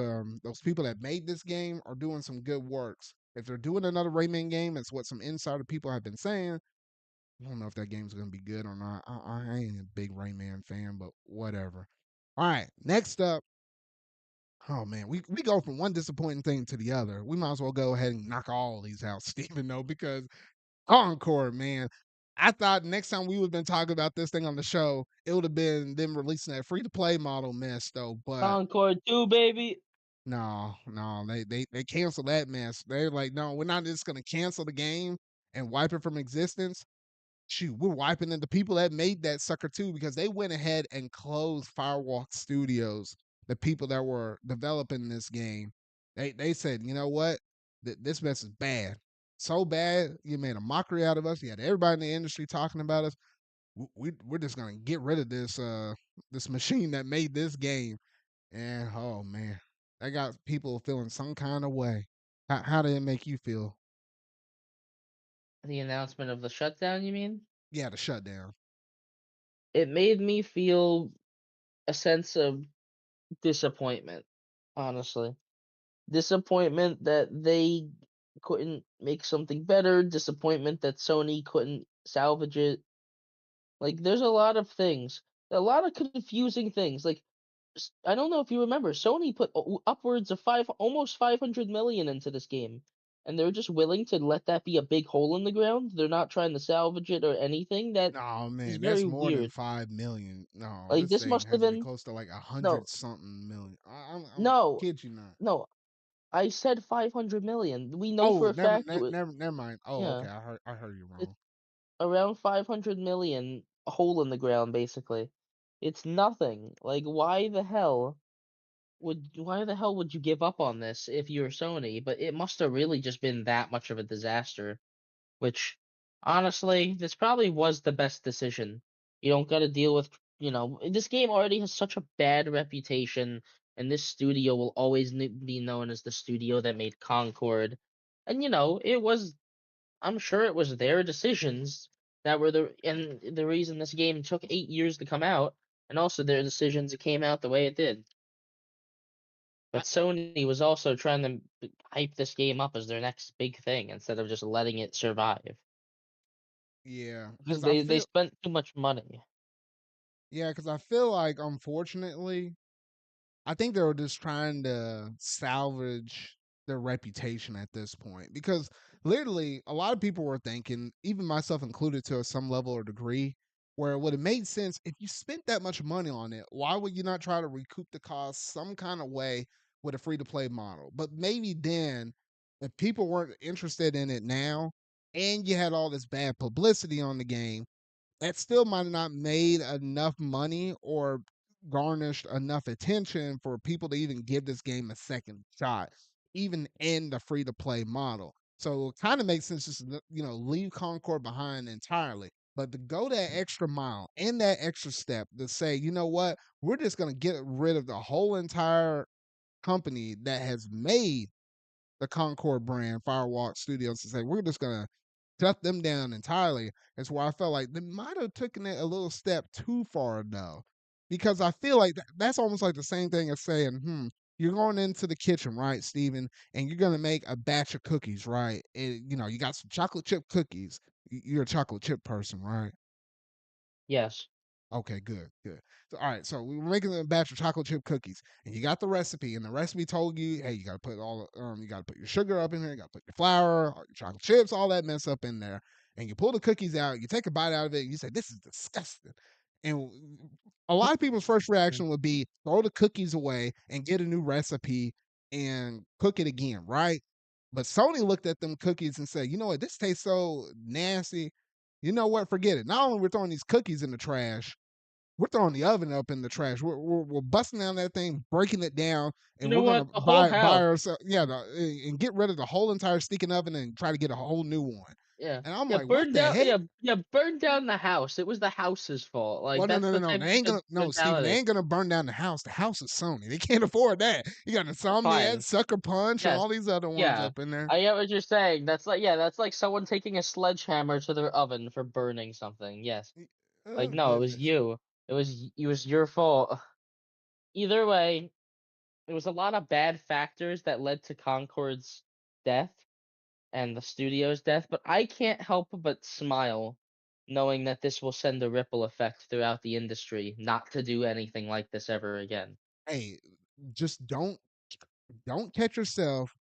people that made this game are doing some good works. If they're doing another Rayman game, it's what some insider people have been saying. I don't know if that game's gonna be good or not. I ain't a big Rayman fan, but whatever. All right, next up. Oh man, we go from one disappointing thing to the other. We might as well go ahead and knock all these out, Stephen. Though, because Encore, man, I thought next time we would have been talking about this thing on the show, it would have been them releasing that free to play model mess, though. But Encore 2, baby. no, no, they canceled that mess. They're like, no, we're not just gonna cancel the game and wipe it from existence. Shoot, we're wiping the people that made that sucker too, because they went ahead and closed Firewalk Studios, the people that were developing this game. They said, you know what? This mess is bad. So bad, you made a mockery out of us. You had everybody in the industry talking about us. We're just gonna get rid of this machine that made this game. And oh man, that got people feeling some kind of way. How did it make you feel? The announcement of the shutdown, you mean? Yeah, the shutdown. It made me feel a sense of disappointment, honestly. Disappointment that they couldn't make something better, disappointment that Sony couldn't salvage it. Like, there's a lot of things, a lot of confusing things. Like, I don't know if you remember, Sony put upwards of almost 500 million into this game, and they're just willing to let that be a big hole in the ground. They're not trying to salvage it or anything. That No, is man, that's very more than weird. 5 million. No, Like, this this thing must have has to be been close to like a no, hundred something million. I'm no, kid you not. no. I said 500 million. We know for Oh, a fact it was, never mind. Oh, yeah, okay, I heard you it's wrong. around 500 million, a hole in the ground, basically. It's nothing. Like, why the hell would you give up on this if you're Sony? But it must have really just been that much of a disaster, which honestly, this probably was the best decision. You don't got to deal with, this game already has such a bad reputation, and this studio will always be known as the studio that made Concord. And I'm sure it was their decisions that were the reason this game took 8 years to come out, and also their decisions it came out the way it did. I, But Sony was also trying to hype this game up as their next big thing instead of just letting it survive yeah, because they spent too much money. because I feel like unfortunately I think they were just trying to salvage their reputation at this point, because literally a lot of people were thinking, even myself included to some level or degree, where it would have made sense if you spent that much money on it. Why would you not try to recoup the cost some kind of way with a free to play model? But maybe then, if people weren't interested in it now, and you had all this bad publicity on the game, that still might have not made enough money or garnished enough attention for people to even give this game a second shot, even in the free to play model. So it kind of makes sense just to, leave Concord behind entirely. But to go that extra mile and that extra step to say, you know what, we're just gonna get rid of the whole entire company that has made the Concord brand, Firewalk Studios, to say we're just gonna shut them down entirely. It's where I felt like they might have taken it a little step too far though, because I feel like that's almost like the same thing as saying, you're going into the kitchen, right, Steven, and you're gonna make a batch of cookies, right? And you got some chocolate chip cookies. You're a chocolate chip person, right? Yes. Okay, good, good. So, all right, so we were making a batch of chocolate chip cookies, and you got the recipe, and the recipe told you, hey, you got to put you got to put your sugar up in here, you got to put your flour, all your chocolate chips, all that mess up in there, and you pull the cookies out, you take a bite out of it, and you say, this is disgusting, and a lot of people's first Mm. reaction would be throw the cookies away and get a new recipe and cook it again, right? But Sony looked at them cookies and said, you know what, this tastes so nasty. You know what? Forget it. Not only we're throwing these cookies in the trash, we're throwing the oven up in the trash. We're busting down that thing, breaking it down, You and know we're gonna what? The whole buy house. ourselves, yeah, and get rid of the whole entire stinking oven and try to get a whole new one. Yeah. And I'm Yeah, like, what burn the down heck? yeah, yeah, burn down the house. It was the house's fault. Like, Well, no, that's no, no, the no. type They ain't of gonna no, Steven, they mentality. ain't gonna burn down the house. The house is Sony. They can't afford that. You got Insomniac, Fine. Sucker Punch, and Yes. all these other ones Yeah. up in there. I get what you're saying. That's like yeah, that's like someone taking a sledgehammer to their oven for burning something. Yes. Oh Like, no, it was goodness. you. It was your fault. Either way, it was a lot of bad factors that led to Concord's death and the studio's death, but I can't help but smile knowing that this will send a ripple effect throughout the industry not to do anything like this ever again. Hey, just don't catch yourself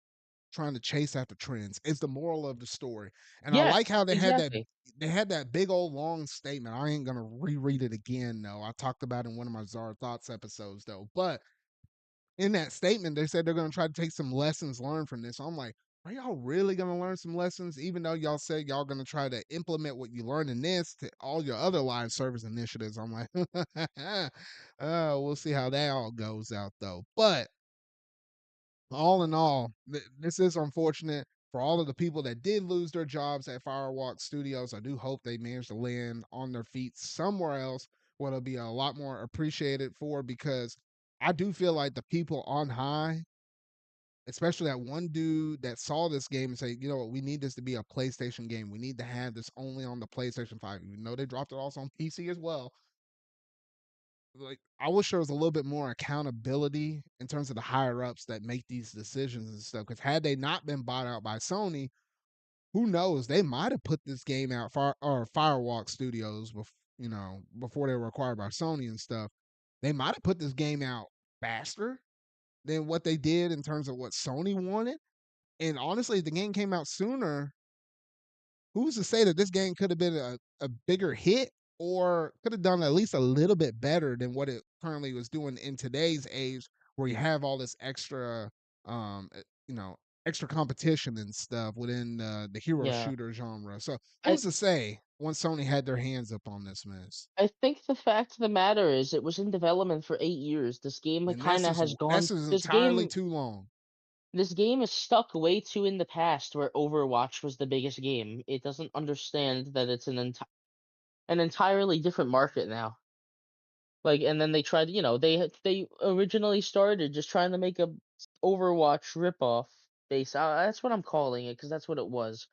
trying to chase after trends. Is the moral of the story. And I like Yes, how exactly. they had that big old long statement. I ain't gonna reread it again though. I talked about it in one of my Zard Thoughts episodes though. But in that statement, they said they're gonna try to take some lessons learned from this. So I'm like, are y'all really gonna learn some lessons? Even though y'all said y'all gonna try to implement what you learned in this to all your other live service initiatives. I'm like, we'll see how that all goes out though. But all in all, this is unfortunate for all of the people that did lose their jobs at Firewalk Studios. I do hope they manage to land on their feet somewhere else where they'll be a lot more appreciated for, because I do feel like the people on high, especially that one dude that saw this game and say, you know what, we need this to be a PlayStation game. We need to have this only on the PlayStation 5, even though they dropped it also on PC as well. Like, I wish there was a little bit more accountability in terms of the higher ups that make these decisions and stuff. Because had they not been bought out by Sony, who knows? They might have put this game out or Firewalk Studios before they were acquired by Sony and stuff. They might have put this game out faster than what they did in terms of what Sony wanted. And honestly, if the game came out sooner, who's to say that this game could have been a bigger hit or could have done at least a little bit better than what it currently was doing in today's age, where you have all this extra um uh, you know extra competition and stuff within the hero Yeah. shooter genre. So I who's to say once Sony had their hands up on this mess? I think the fact of the matter is it was in development for 8 years. This game And kind of has that's gone is entirely too long. this game is stuck way too in the past where Overwatch was the biggest game. It doesn't understand that it's an entirely different market now. Like, and then they tried, they originally started just trying to make a Overwatch ripoff base. That's what I'm calling it because that's what it was.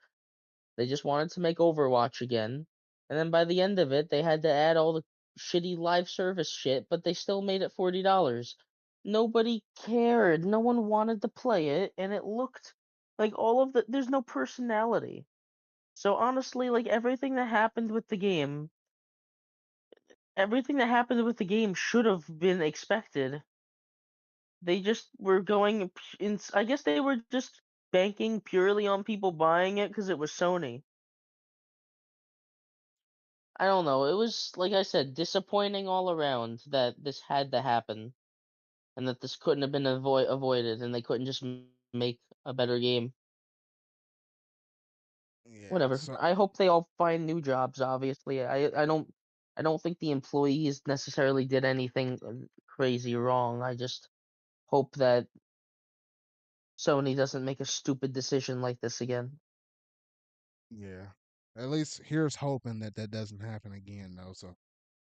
They just wanted to make Overwatch again, and then by the end of it, they had to add all the shitty live service shit, but they still made it $40. Nobody cared. No one wanted to play it, and it looked like there's no personality. So honestly, like everything that happened with the game should have been expected. They just were going in. I guess they were just banking purely on people buying it because it was Sony. I don't know. It was like I said, disappointing all around that this had to happen and that this couldn't have been avoided and they couldn't just make a better game. Yeah. Whatever. So I hope they all find new jobs. Obviously, I don't think the employees necessarily did anything crazy wrong. I just hope that Sony doesn't make a stupid decision like this again. yeah. At least here's hoping that that doesn't happen again, though. So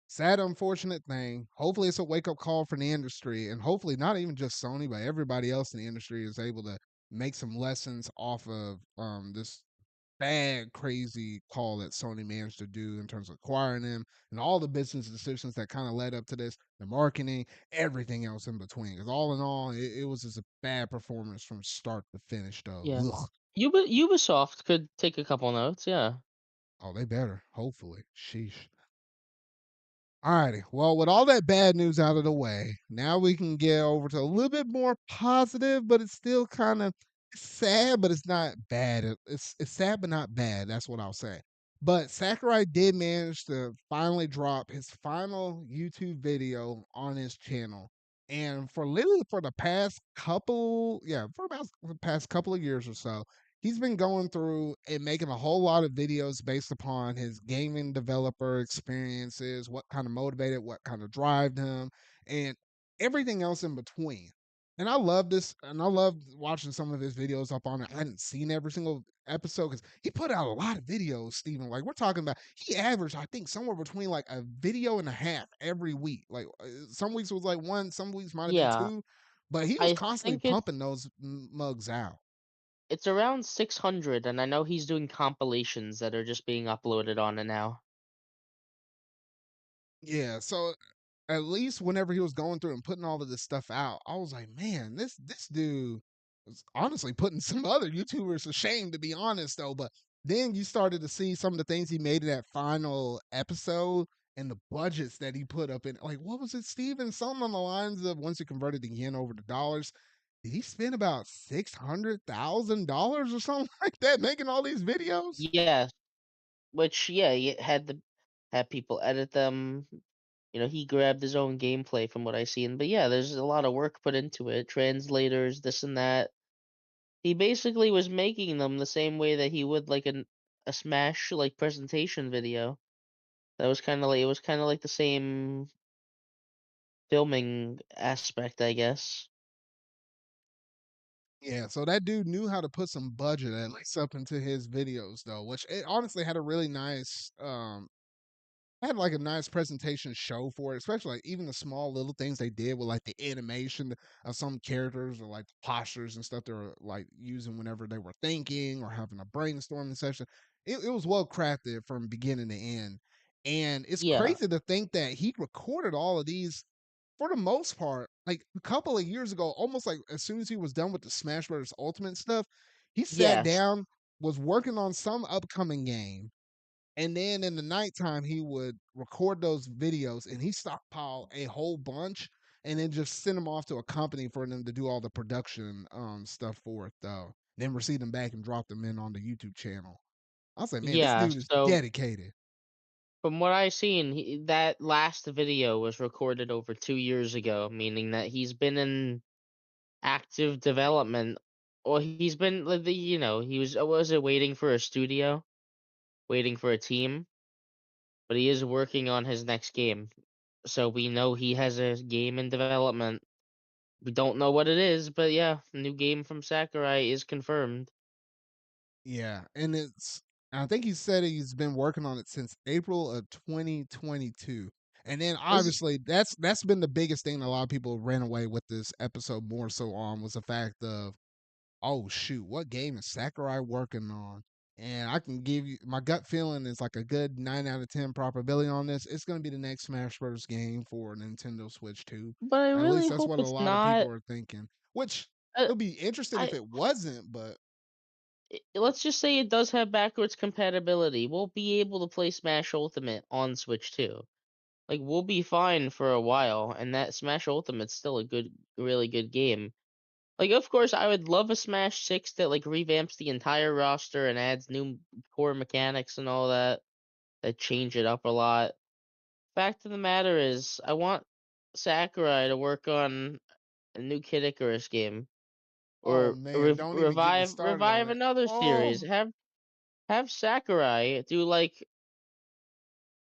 sad, unfortunate thing. Hopefully, it's a wake up call for the industry, and hopefully, not even just Sony, but everybody else in the industry is able to make some lessons off of this bad, crazy call that Sony managed to do in terms of acquiring them and all the business decisions that kind of led up to this, the marketing, everything else in between. Because all in all, it was just a bad performance from start to finish, though. Yeah. Ugh. Ubisoft could take a couple notes. Yeah. Oh, they better. Hopefully. Sheesh. Alrighty. Well, with all that bad news out of the way, now we can get over to a little bit more positive, but it's still kind of sad, but it's not bad. It's sad, but not bad. That's what I'll say. But Sakurai did manage to finally drop his final YouTube video on his channel. And for literally for the past couple, yeah, for about the past couple of years or so, he's been going through and making a whole lot of videos based upon his gaming developer experiences, what kind of motivated, what kind of drove him, and everything else in between. And I love this, and I love watching some of his videos up on it. I hadn't seen every single episode because he put out a lot of videos, Steven. Like we're talking about, he averaged, I think, somewhere between like a video and a half every week. Like some weeks it was like one, some weeks might have been Yeah. two, but he was I constantly think pumping those mugs out. it's around 600, and I know he's doing compilations that are just being uploaded on it now. Yeah, so at least whenever he was going through and putting all of this stuff out, I was like, man, this dude was honestly putting some other YouTubers to shame, to be honest, though. But then you started to see some of the things he made in that final episode and the budgets that he put up in. Like, what was it, Steven? Something on the lines of once you converted the yen over to dollars, did he spend about $600,000 or something like that making all these videos? Yes, which yeah, he had people edit them. He grabbed his own gameplay from what I seen. But yeah, there's a lot of work put into it. Translators, this and that. He basically was making them the same way that he would like a Smash like presentation video. That was kind of like it was kind of like the same filming aspect, I guess. Yeah, so that dude knew how to put some budget at least up into his videos though, which it honestly had a really nice had like a nice presentation show for it, especially like even the small little things they did with like the animation of some characters or like the postures and stuff they were like using whenever they were thinking or having a brainstorming session. It was well crafted from beginning to end. And it's Yeah. crazy to think that he recorded all of these for the most part, like a couple of years ago, almost like as soon as he was done with the Smash Brothers Ultimate stuff, he sat Yes. down, was working on some upcoming game, and then in the nighttime he would record those videos and he stockpiled a whole bunch and then just send them off to a company for them to do all the production stuff for it though. Then receive them back and drop them in on the YouTube channel. I was like, man, this Yeah. dude is So dedicated. from what I seen, that last video was recorded over 2 years ago, meaning that he's been in active development, or he's been like he was it waiting for a studio, waiting for a team, but he is working on his next game. So we know he has a game in development. We don't know what it is, but yeah, new game from Sakurai is confirmed. Yeah, and I think he said he's been working on it since April of 2022. And then Is obviously that's been the biggest thing that a lot of people ran away with this episode more so on was the fact of, oh shoot, what game is Sakurai working on? And I can give you my gut feeling is like a good 9 out of 10 probability on this. It's going to be the next Smash Bros. Game for Nintendo Switch 2. But I At really least that's hope what a it's lot of people not. are thinking. Which Uh, it'll be interesting if I it wasn't, but let's just say it does have backwards compatibility. We'll be able to play Smash Ultimate on Switch too. Like we'll be fine for a while, and that Smash Ultimate's still a really good game. Like, of course, I would love a Smash 6 that like revamps the entire roster and adds new core mechanics and all that change it up a lot. Fact of the matter is, I want Sakurai to work on a new Kid Icarus game, oh or man, don't even get me started on revive it. another series. Oh, Have Sakurai do like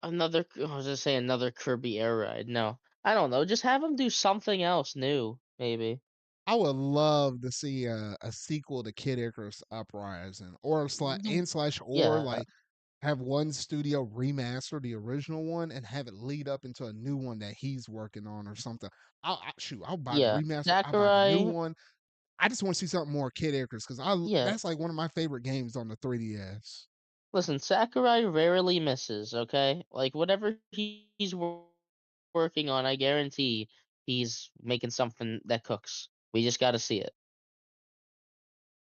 another. I was gonna say another Kirby Air Ride. No, I don't know. Just have him do something else new, maybe. I would love to see a sequel to Kid Icarus Uprising or The- and slash or Yeah, like have one studio remaster the original one and have it lead up into a new one that he's working on or something. I'll buy the Yeah, remaster. I'll buy the new Sakurai. one. I just want to see something more Kid Icarus because I Yeah, that's like one of my favorite games on the 3DS. listen, Sakurai rarely misses. Okay, like whatever he's working on, I guarantee he's making something that cooks. We just got to see it.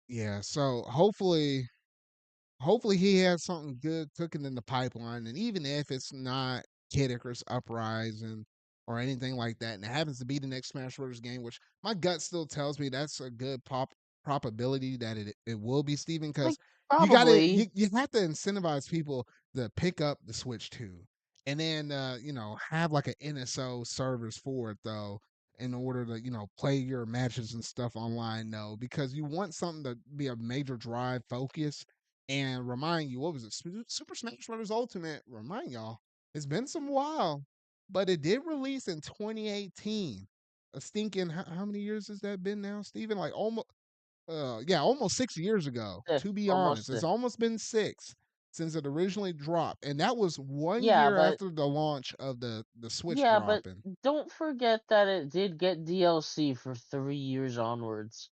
Yeah, so hopefully he has something good cooking in the pipeline. And even if it's not Kid Icarus Uprising or anything like that, and it happens to be the next Smash Bros. Game, which my gut still tells me that's a good probability that it will be Steven, Like because probably. you have to incentivize people to pick up the Switch 2. And then have like an NSO servers for it though, in order to, play your matches and stuff online though, because you want something to be a major drive focus and remind you, what was it? Super Smash Bros. Ultimate. Remind y'all, it's been some while, but it did release in 2018. A stinking how many years has that been now, Steven? Like almost, yeah, almost 6 years ago. Six, To be almost honest, it's six. almost been six since it originally dropped, and that was one Yeah, year but after the launch of the Switch yeah, but dropping. don't forget that it did get DLC for 3 years onwards.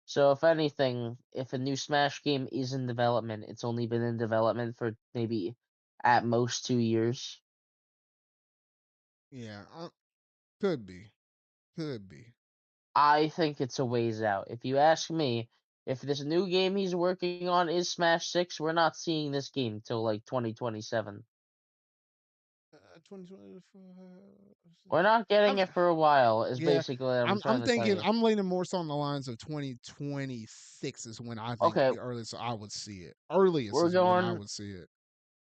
So if anything, if a new Smash game is in development, it's only been in development for maybe at most 2 years. Yeah, could be, could be. I think it's a ways out. If you ask me, if this new game he's working on is Smash 6, we're not seeing this game till like 2027. 2024. We're not getting I'm it for a while, is Yeah, basically what I'm I'm trying to tell thinking you. I'm leaning more so on the lines of 2026 is when I think Okay, the earliest I would see it. Earliest we're is when I going would see it.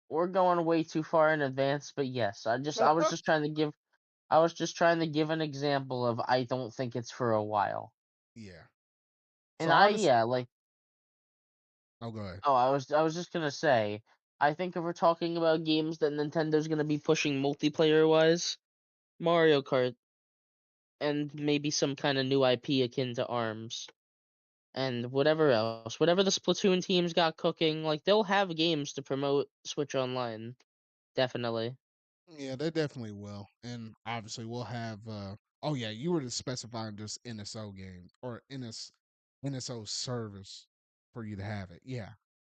we're going way too far in advance, but yes, I was just trying to give an example of I don't think it's for a while. Yeah. So And honest, yeah, like oh, go ahead. oh, I was just gonna say, I think if we're talking about games that Nintendo's gonna be pushing multiplayer wise, Mario Kart and maybe some kind of new IP akin to ARMS. And whatever else, whatever the Splatoon teams got cooking, like they'll have games to promote Switch Online, definitely. Yeah, they definitely will. And obviously we'll have oh yeah, you were just specifying just NSO game or NSO service for you to have it. Yeah.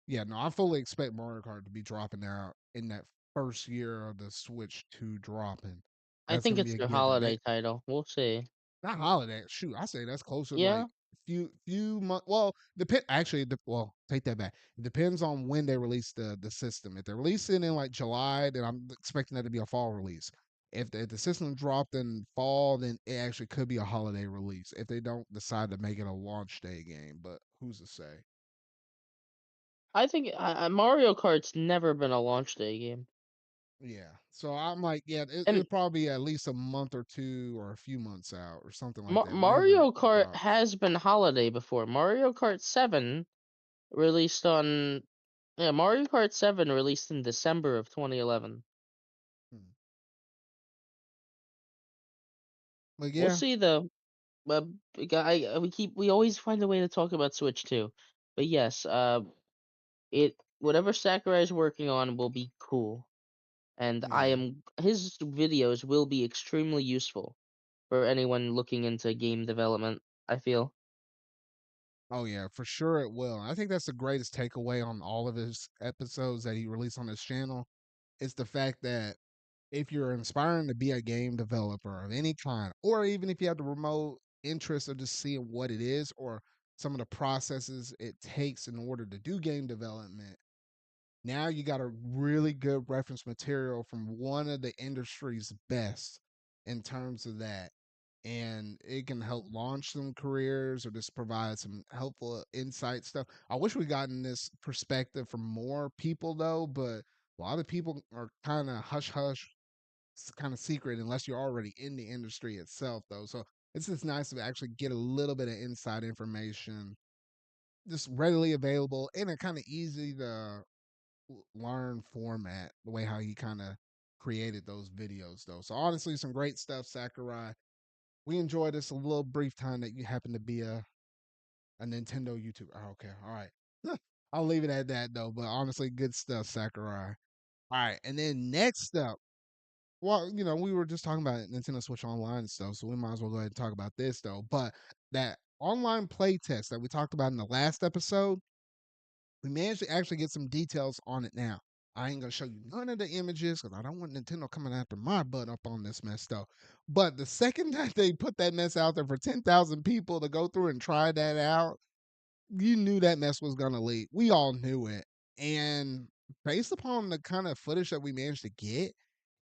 Yeah, no, I fully expect Mario Kart to be dropping there in that first year of the Switch 2 dropping. I That's think gonna be it's a their given. holiday title. We'll see. Not holiday. Shoot, I say that's closer to like Yeah, few months. Well, depend. Actually, well, take that back. It depends on when they release the system. If they release it in like July, then I'm expecting that to be a fall release. If the system dropped in fall, then it actually could be a holiday release. If they don't decide to make it a launch day game, but who's to say? I think Mario Kart's never been a launch day game. Yeah. So I'm like, yeah, And it'll probably be at least a month or two or a few months out or something like that. Whenever it Mario Kart drops. has been holiday before. Mario Kart 7 released on yeah, Mario Kart 7 released in December of 2011. Hmm. But We'll yeah, see though. But we always find a way to talk about Switch too. But yes, it whatever Sakurai is working on will be cool, and I yeah. am his videos will be extremely useful for anyone looking into game development. I feel. Oh yeah, for sure it will. I think that's the greatest takeaway on all of his episodes that he released on his channel. It's the fact that if you're inspiring to be a game developer of any kind, or even if you have the remote interest of just seeing what it is or some of the processes it takes in order to do game development, now you got a really good reference material from one of the industry's best in terms of that. And it can help launch some careers or just provide some helpful insight stuff. I wish we gotten this perspective from more people though, but a lot of people are kind of hush hush, kind of secret unless you're already in the industry itself though. So it's just nice to actually get a little bit of inside information just readily available in a kind of easy to learn format, the way how he kind of created those videos though. So honestly, some great stuff, Sakurai. We enjoyed this a little brief time that you happen to be a Nintendo YouTuber. Oh, okay, all right. I'll leave it at that though. But honestly, good stuff, Sakurai. All right, and then next up, well, we were just talking about Nintendo Switch Online and stuff, so we might as well go ahead and talk about this though. But that online playtest that we talked about in the last episode, we managed to actually get some details on it now. I ain't gonna show you none of the images because I don't want Nintendo coming after my butt up on this mess though. But the second that they put that mess out there for 10,000 people to go through and try that out, you knew that mess was gonna leak. We all knew it. And based upon the kind of footage that we managed to get,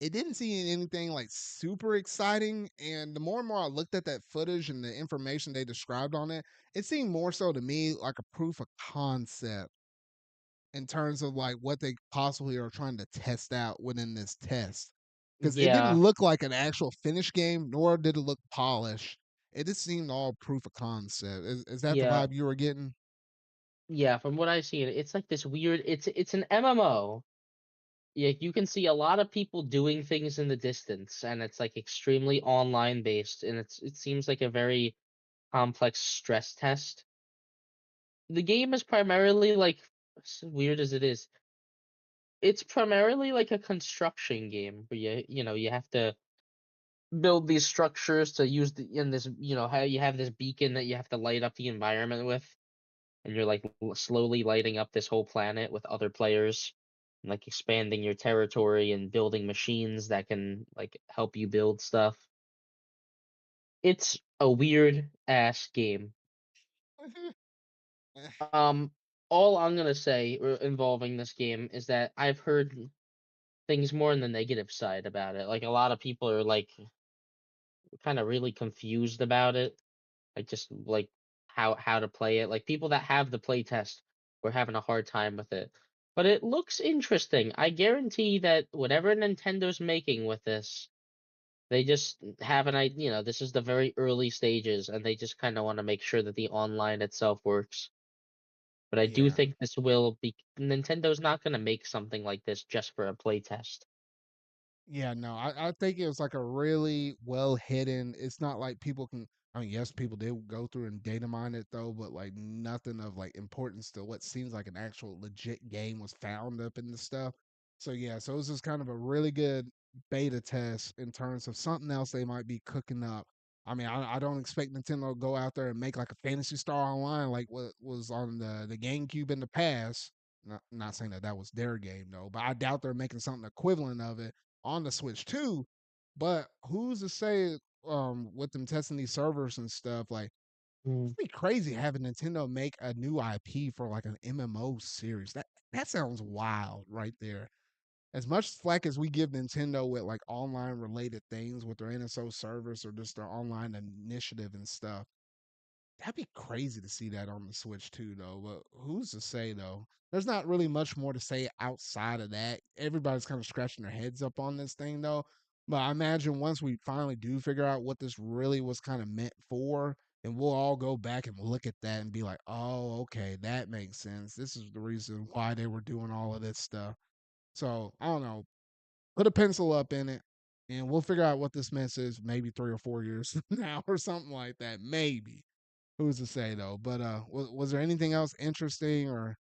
it didn't see anything like super exciting. And the more and more I looked at that footage and the information they described on it, it seemed more so to me like a proof of concept in terms of like what they possibly are trying to test out within this test. Because it didn't Yeah, look like an actual finished game, nor did it look polished. It just seemed all proof of concept. Is that the yeah, vibe you were getting? yeah. From what I see, it's like this weird. It's an MMO. Yeah, you can see a lot of people doing things in the distance, and it's like extremely online based, and it seems like a very complex stress test. The game is primarily like, as weird as it is, it's primarily like a construction game where you have to build these structures to use in this, how you have this beacon that you have to light up the environment with, and you're like slowly lighting up this whole planet with other players, and like expanding your territory and building machines that can like help you build stuff. It's a weird ass game. Um, all I'm gonna say involving this game is that I've heard things more on the negative side about it. Like a lot of people are like kind of really confused about it, like just like how to play it. Like people that have the playtest were having a hard time with it. But it looks interesting. I guarantee that whatever Nintendo's making with this, they just have an idea. This is the very early stages, and they just kind of want to make sure that the online itself works. But I do Yeah. think this will be Nintendo's not going to make something like this just for a playtest. Yeah, no, I think it was like a really well hidden. It's not like people can. I mean, yes, people did go through and data mine it though, but like nothing of like importance to what seems like an actual legit game was found up in the stuff. So yeah, so it was just kind of a really good beta test in terms of something else they might be cooking up. I mean, I don't expect Nintendo to go out there and make like a Fantasy Star Online like what was on the GameCube in the past. Not saying that that was their game though, but I doubt they're making something equivalent of it on the Switch too. But who's to say with them testing these servers and stuff, like Mm. it'd be crazy having Nintendo make a new IP for like an MMO series. That sounds wild right there. As much flack as we give Nintendo with like online related things with their NSO servers or just their online initiative and stuff, that'd be crazy to see that on the Switch too, though. But who's to say though? There's not really much more to say outside of that. Everybody's kind of scratching their heads up on this thing though. But I imagine once we finally do figure out what this really was kind of meant for, and we'll all go back and look at that and be like, oh, okay, that makes sense. This is the reason why they were doing all of this stuff. So I don't know. Put a pencil up in it, and we'll figure out what this mess is maybe 3 or 4 years from now or something like that. Maybe. Who's to say though? But was there anything else interesting or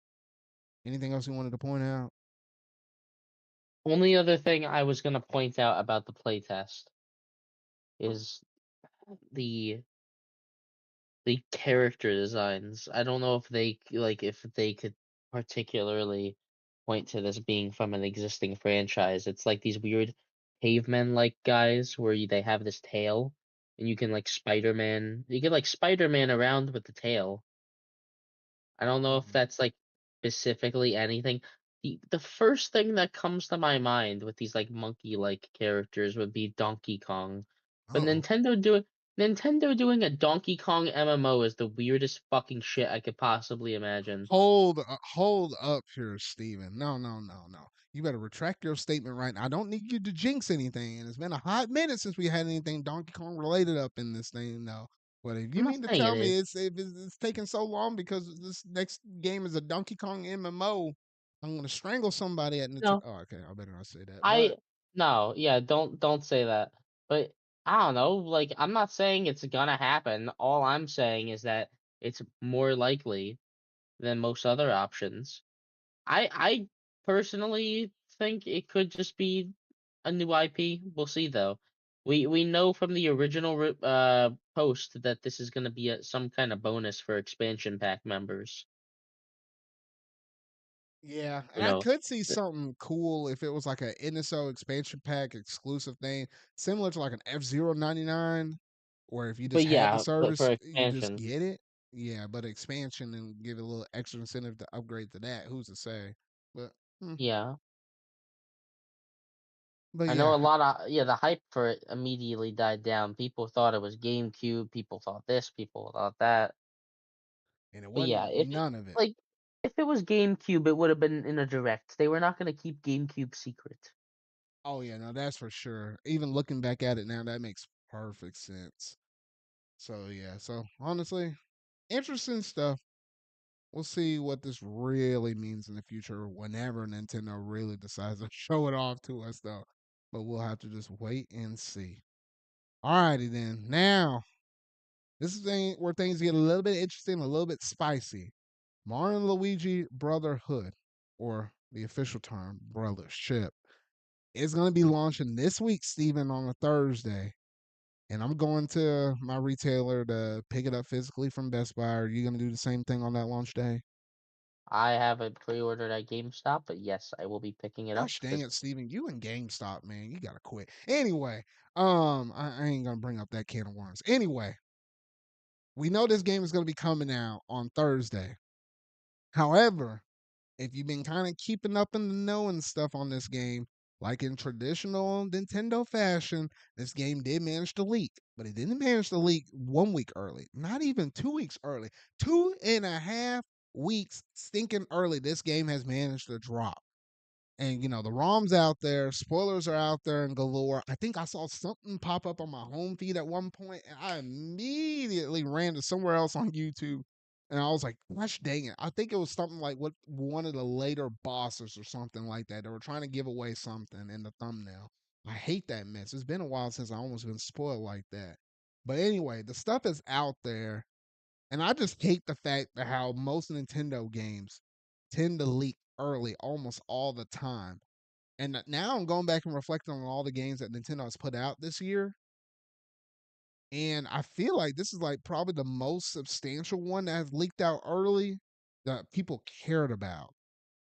anything else you wanted to point out? Only other thing I was going to point out about the playtest is the the character designs. I don't know if if they could particularly point to this being from an existing franchise. It's like these weird cavemen like guys where they have this tail, and you can like Spider-Man. You can like Spider-Man around with the tail. I don't know if Mhm. that's like specifically anything. The first thing that comes to my mind with these like monkey like characters would be Donkey Kong. But Uh-oh. Nintendo doing a Donkey Kong MMO is the weirdest fucking shit I could possibly imagine. Hold up here, Steven. No, no, no, no. You better retract your statement right now. I don't need you to jinx anything. And it's been a hot minute since we had anything Donkey Kong related up in this thing, though. But if I'm you not mean to saying it tell me is. it's taking so long because this next game is a Donkey Kong MMO, I'm gonna strangle somebody at Nintendo. No, Oh, okay, I better not say that. But I no, yeah, don't say that. But I don't know, like I'm not saying it's gonna happen. All I'm saying is that it's more likely than most other options. I personally think it could just be a new IP. We'll see though. We know from the original post that this is going to be some kind of bonus for expansion pack members. Yeah, and You I know, could see something cool if it was like a NSO expansion pack exclusive thing, similar to like an F-Zero 99, where if you but just had the yeah, but service, for you just expansion, get it. Yeah, but expansion and give it a little extra incentive to upgrade to that. Who's to say? But hmm, yeah. but I know yeah, a lot of the hype for it immediately died down. People thought it was GameCube. People thought this. People thought that. and it But wasn't yeah, none of it. like if it was GameCube, it would have been in a direct. They were not going to keep GameCube secret. Oh yeah, no, that's for sure. Even looking back at it now, that makes perfect sense. So yeah, so honestly, interesting stuff. We'll see what this really means in the future whenever Nintendo really decides to show it off to us, though. But we'll have to just wait and see. Alrighty then. Now, this is where things get a little bit interesting, a little bit spicy. Mario and Luigi Brotherhood, or the official term, Brothership, is going to be launching this week, Steven, on a Thursday. And I'm going to my retailer to pick it up physically from Best Buy. Are you going to do the same thing on that launch day? I have it pre-ordered at GameStop, but yes, I will be picking it up Gosh dang it, physically. Steven. You and GameStop, man. You gotta quit. Anyway, I ain't gonna bring up that can of worms. Anyway, we know this game is gonna be coming out on Thursday. However, if you've been kind of keeping up in the know and stuff on this game, like in traditional Nintendo fashion, this game did manage to leak, but it didn't manage to leak 1 week early, not even 2 weeks early. 2.5 weeks stinking early, this game has managed to drop. And the ROM's out there, spoilers are out there and galore. I think I saw something pop up on my home feed at one point, and I immediately ran to somewhere else on YouTube. And I was like, gosh dang it. I think it was something like what one of the later bosses or something like that. They were trying to give away something in the thumbnail. I hate that mess. It's been a while since I almost been spoiled like that. But anyway, the stuff is out there. And I just hate the fact that how most Nintendo games tend to leak early almost all the time. And now I'm going back and reflecting on all the games that Nintendo has put out this year. And I feel like this is like probably the most substantial one that has leaked out early that people cared about.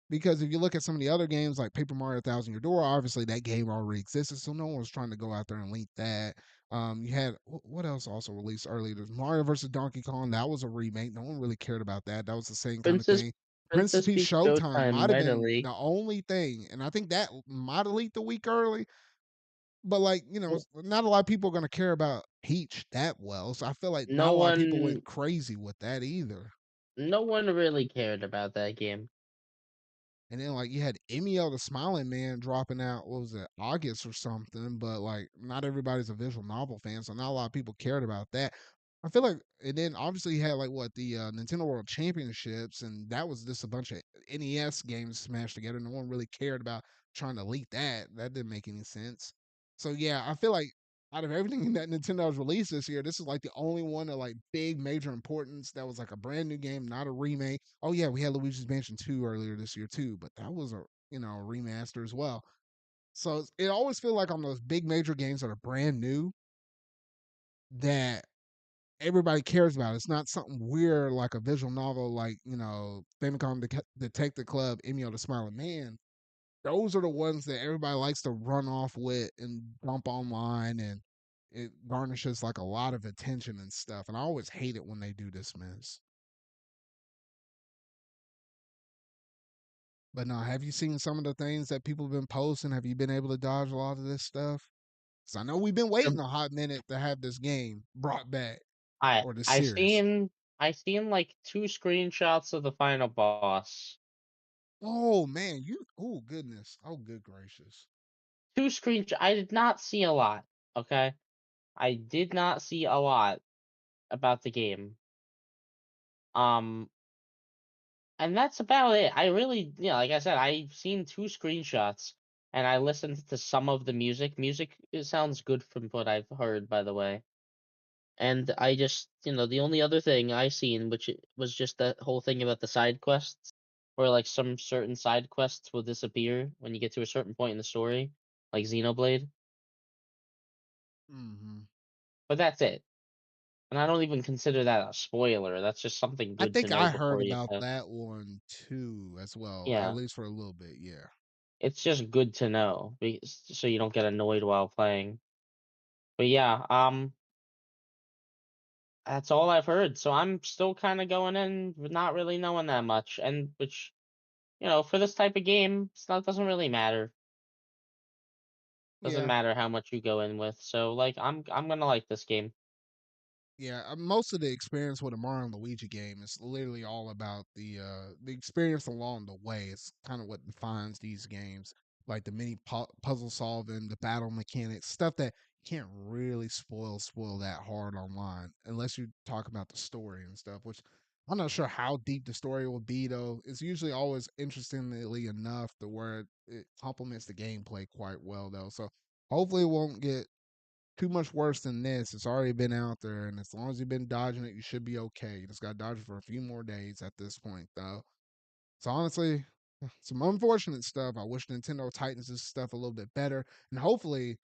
Because if you look at some of the other games like Paper Mario Thousand Year Door, obviously that game already existed, so no one was trying to go out there and leak that. You had what else also released earlier? There's Mario versus Donkey Kong. That was a remake. No one really cared about that. That was the same kind of Princess thing. Princess Princess Peach Peach Showtime Showtime might have might have been leaked. the only thing, and I think that might have leaked a week early. But like not a lot of people are going to care about Peach that well, so I feel like not No a lot of people went one, crazy with that either. no one really cared about that game. And then like you had Emil the Smiling Man dropping out, what was it, August or something, but like not everybody's a visual novel fan, so not a lot of people cared about that. I feel like and then obviously you had like what the Nintendo World Championships, and that was just a bunch of NES games smashed together. No one really cared about trying to leak that. That didn't make any sense. So yeah, I feel like out of everything that Nintendo has released this year, this is like the only one of like big major importance that was like a brand new game, not a remake. Oh yeah, we had Luigi's Mansion 2 earlier this year too, but that was a a remaster as well. So it always feels like on those big major games that are brand new that everybody cares about. It's not something weird like a visual novel like, Famicom Detective Club, Emil the Smiling Man. Those are the ones that everybody likes to run off with and dump online, and it garnishes like a lot of attention and stuff. And I always hate it when they do this mess. But no, have you seen some of the things that people have been posting? Have you been able to dodge a lot of this stuff? Because I know we've been waiting Um, a hot minute to have this game brought back I or the I series. seen I seen like two screenshots of the final boss. Oh man, oh goodness. Oh good gracious. Two screenshots. I did not see a lot. Okay, I did not see a lot about the game. Um, and that's about it. I really, like I said, I've seen two screenshots, and I listened to some of the music. Music, it sounds good from what I've heard, by the way. And I just, the only other thing I seen, which was just that whole thing about the side quests, or like some certain side quests will disappear when you get to a certain point in the story, like Xenoblade. Hmm. But that's it. And I don't even consider that a spoiler. That's just something I good to think know I heard before you about have. that one too, as well, at Yeah, least for a little bit. Yeah. it's just good to know so you don't get annoyed while playing. But yeah, that's all I've heard. So I'm still kind of going in with not really knowing that much, and which for this type of game, doesn't really matter. Doesn't Yeah. matter how much you go in with. So like I'm gonna like this game. Yeah, most of the experience with a Mario and Luigi game is literally all about the experience along the way. It's kind of what defines these games, like the mini puzzle solving, the battle mechanics, stuff that you can't really spoil that hard online unless you talk about the story and stuff. Which I'm not sure how deep the story will be though. It's usually always interestingly enough to where it complements the gameplay quite well though. So hopefully it won't get too much worse than this. It's already been out there, and as long as you've been dodging it, you should be okay. You just got to dodge it for a few more days at this point, though. So honestly, some unfortunate stuff. I wish Nintendo tightens this stuff a little bit better, and hopefully,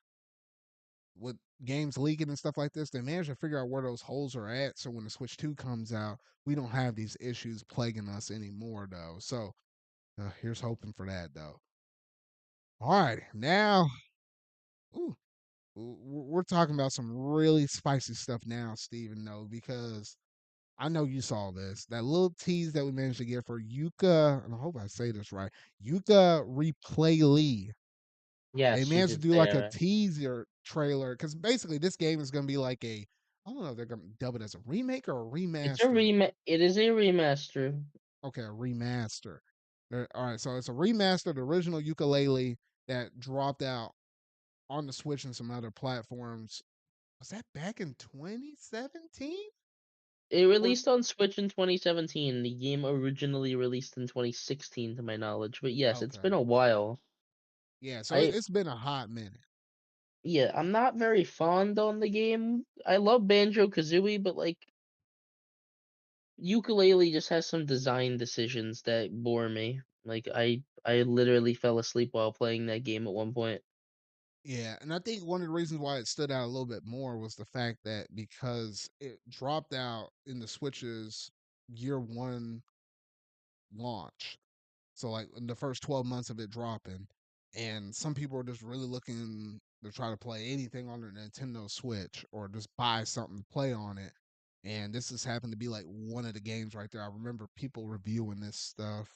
with games leaking and stuff like this, they manage to figure out where those holes are at. So when the Switch 2 comes out, we don't have these issues plaguing us anymore, though. So here's hoping for that, though. All right, now, ooh, we're talking about some really spicy stuff now, Steven, though, because I know you saw this. That little tease that we managed to get for Yuka, and I hope I say this right, Yooka-Re-Playlee. They Yes, you managed to did do say like it a right. teaser trailer because basically this game is going to be like I don't know if they're going to dub it as a remake or a It's a remaster. rema It is a remaster. Okay, a remaster. All right, so it's a remastered original ukulele that dropped out on the Switch and some other platforms. Was that back in 2017? It Or released on Switch in 2017. The game originally released in 2016, to my knowledge. But yes, it's been okay, a while. yeah. So I it's been a hot minute. Yeah, I'm not very fond on the game. I love Banjo Kazooie, but like Ukulele just has some design decisions that bore me. Like I literally fell asleep while playing that game at one point. Yeah, and I think one of the reasons why it stood out a little bit more was the fact that because it dropped out in the Switch's year one launch. So like in the first 12 months of it dropping, and some people are just really looking to try to play anything on their Nintendo Switch or just buy something to play on it. And this has happened to be like one of the games right there. I remember people reviewing this stuff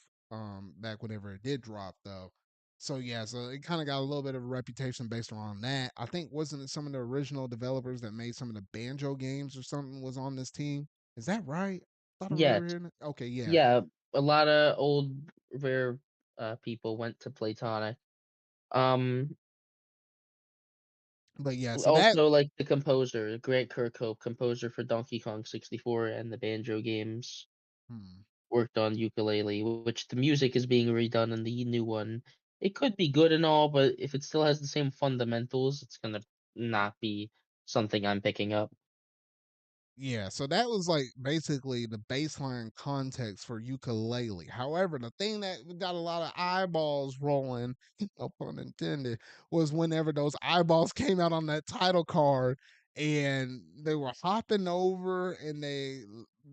back whenever it did drop though. So yeah, so it kind of got a little bit of a reputation based around that. I think wasn't it some of the original developers that made some of the Banjo games or something was on this team? Is that right? I thought I remember Yes, hearing it. Okay, yeah. yeah, a lot of old rare people went to Playtonic. Um, But yeah, so that Also like the composer, Grant Kirkhope, composer for Donkey Kong 64 and the Banjo games, hmm. worked on Ukulele, which the music is being redone in the new one. It could be good and all, but if it still has the same fundamentals, it's gonna not be something I'm picking up. Yeah, so that was like basically the baseline context for ukulele. However, the thing that got a lot of eyeballs rolling, no pun intended, was whenever those eyeballs came out on that title card and they were hopping over and they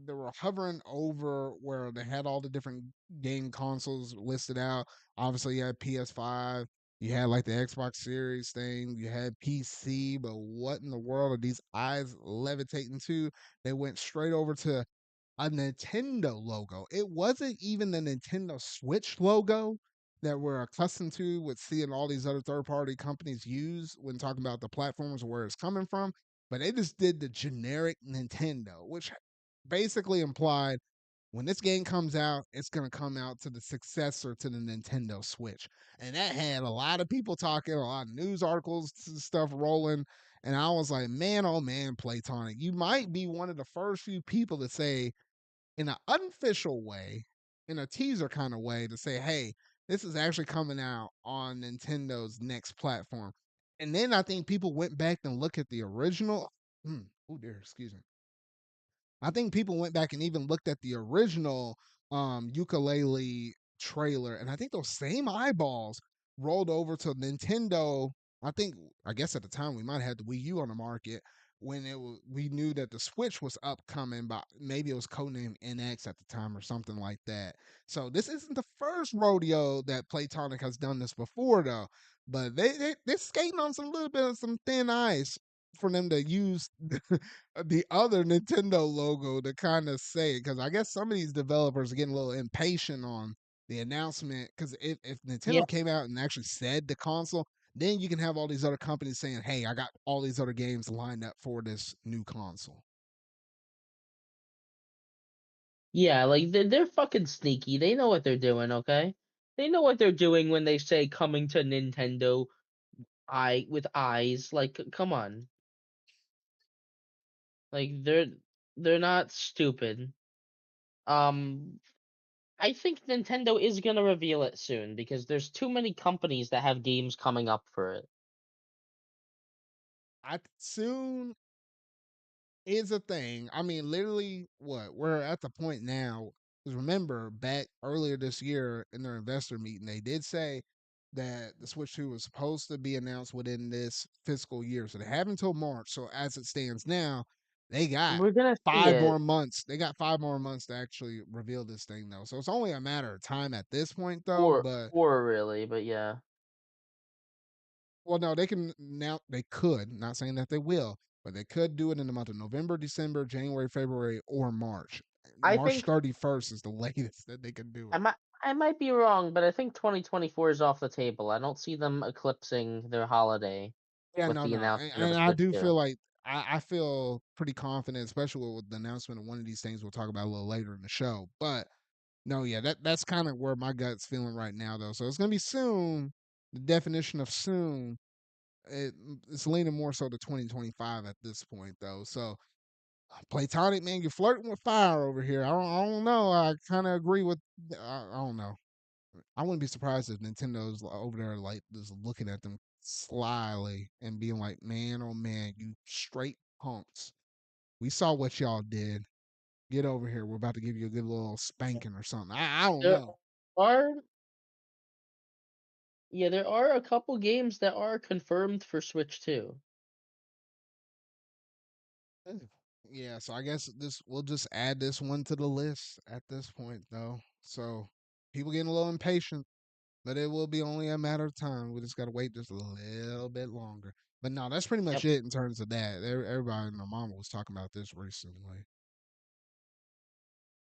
were hovering over where they had all the different game consoles listed out. Obviously, you had PS5, you had like the Xbox Series thing, you had PC, but what in the world are these eyes levitating to? They went straight over to a Nintendo logo. It wasn't even the Nintendo Switch logo that we're accustomed to with seeing all these other third party companies use when talking about the platforms and where it's coming from. But they just did the generic Nintendo, which basically implied when this game comes out, it's going to come out to the successor to the Nintendo Switch. And that had a lot of people talking, a lot of news articles, stuff rolling. And I was like, man, oh man, Playtonic, you might be one of the first few people to say, in an unofficial way, in a teaser kind of way, to say, hey, this is actually coming out on Nintendo's next platform. And then I think people went back and looked at the original. Oh dear, excuse me. I think people went back and even looked at the original ukulele trailer, and I think those same eyeballs rolled over to Nintendo. I think, I guess at the time we might have had the Wii U on the market when we knew that the Switch was upcoming, but maybe it was codenamed NX at the time or something like that. So this isn't the first rodeo that Playtonic has done this before, though. But they're skating on some little bit of some thin ice for them to use the other Nintendo logo to kind of say it, because I guess some of these developers are getting a little impatient on the announcement. Because if Yeah, Nintendo came out and actually said the console, then you can have all these other companies saying, "Hey, I got all these other games lined up for this new console." yeah, like they're fucking sneaky. They know what they're doing, okay? They know what they're doing when they say coming to Nintendo eye with eyes. Like, come on. Like they're not stupid. Um I think Nintendo is gonna reveal it soon because there's too many companies that have games coming up for it. I soon is a thing. I mean, literally, what we're at the point now. Because remember, back earlier this year in their investor meeting, they did say that the Switch 2 was supposed to be announced within this fiscal year. So they have until March. So as it stands now, they got We're gonna see five more it, months. They got 5 more months to actually reveal this thing, though. So it's only a matter of time at this point, though. But or really, but yeah. well, no, they can now. They could. Not saying that they will, but they could do it in the month of November, December, January, February, or March. I March think 31st is the latest that they can do I it. might I might be wrong, but I think 2024 is off the table. I don't see them eclipsing their holiday Yeah, with no, the no, and, announcement of and a I Switch do 2. feel like I feel pretty confident, especially with the announcement of one of these things we'll talk about a little later in the show. But no, yeah, that's kind of where my gut's feeling right now, though. So it's gonna be soon. The definition of soon, it's leaning more so to 2025 at this point, though. So Platonic, man, you're flirting with fire over here. I don't know. I kind of agree with. I don't know. I wouldn't be surprised if Nintendo's over there like just looking at them slyly and being like, "Man, oh man, you straight punks. We saw what y'all did. Get over here. We're about to give you a good little spanking or something." I don't There know. are yeah, there are a couple games that are confirmed for Switch 2. Eh, Yeah, so I guess this we'll just add this one to the list at this point, though. So people getting a little impatient. But it will be only a matter of time. We just got to wait just a little bit longer. But no, that's pretty much Yep. it in terms of that. Everybody and my mama was talking about this recently.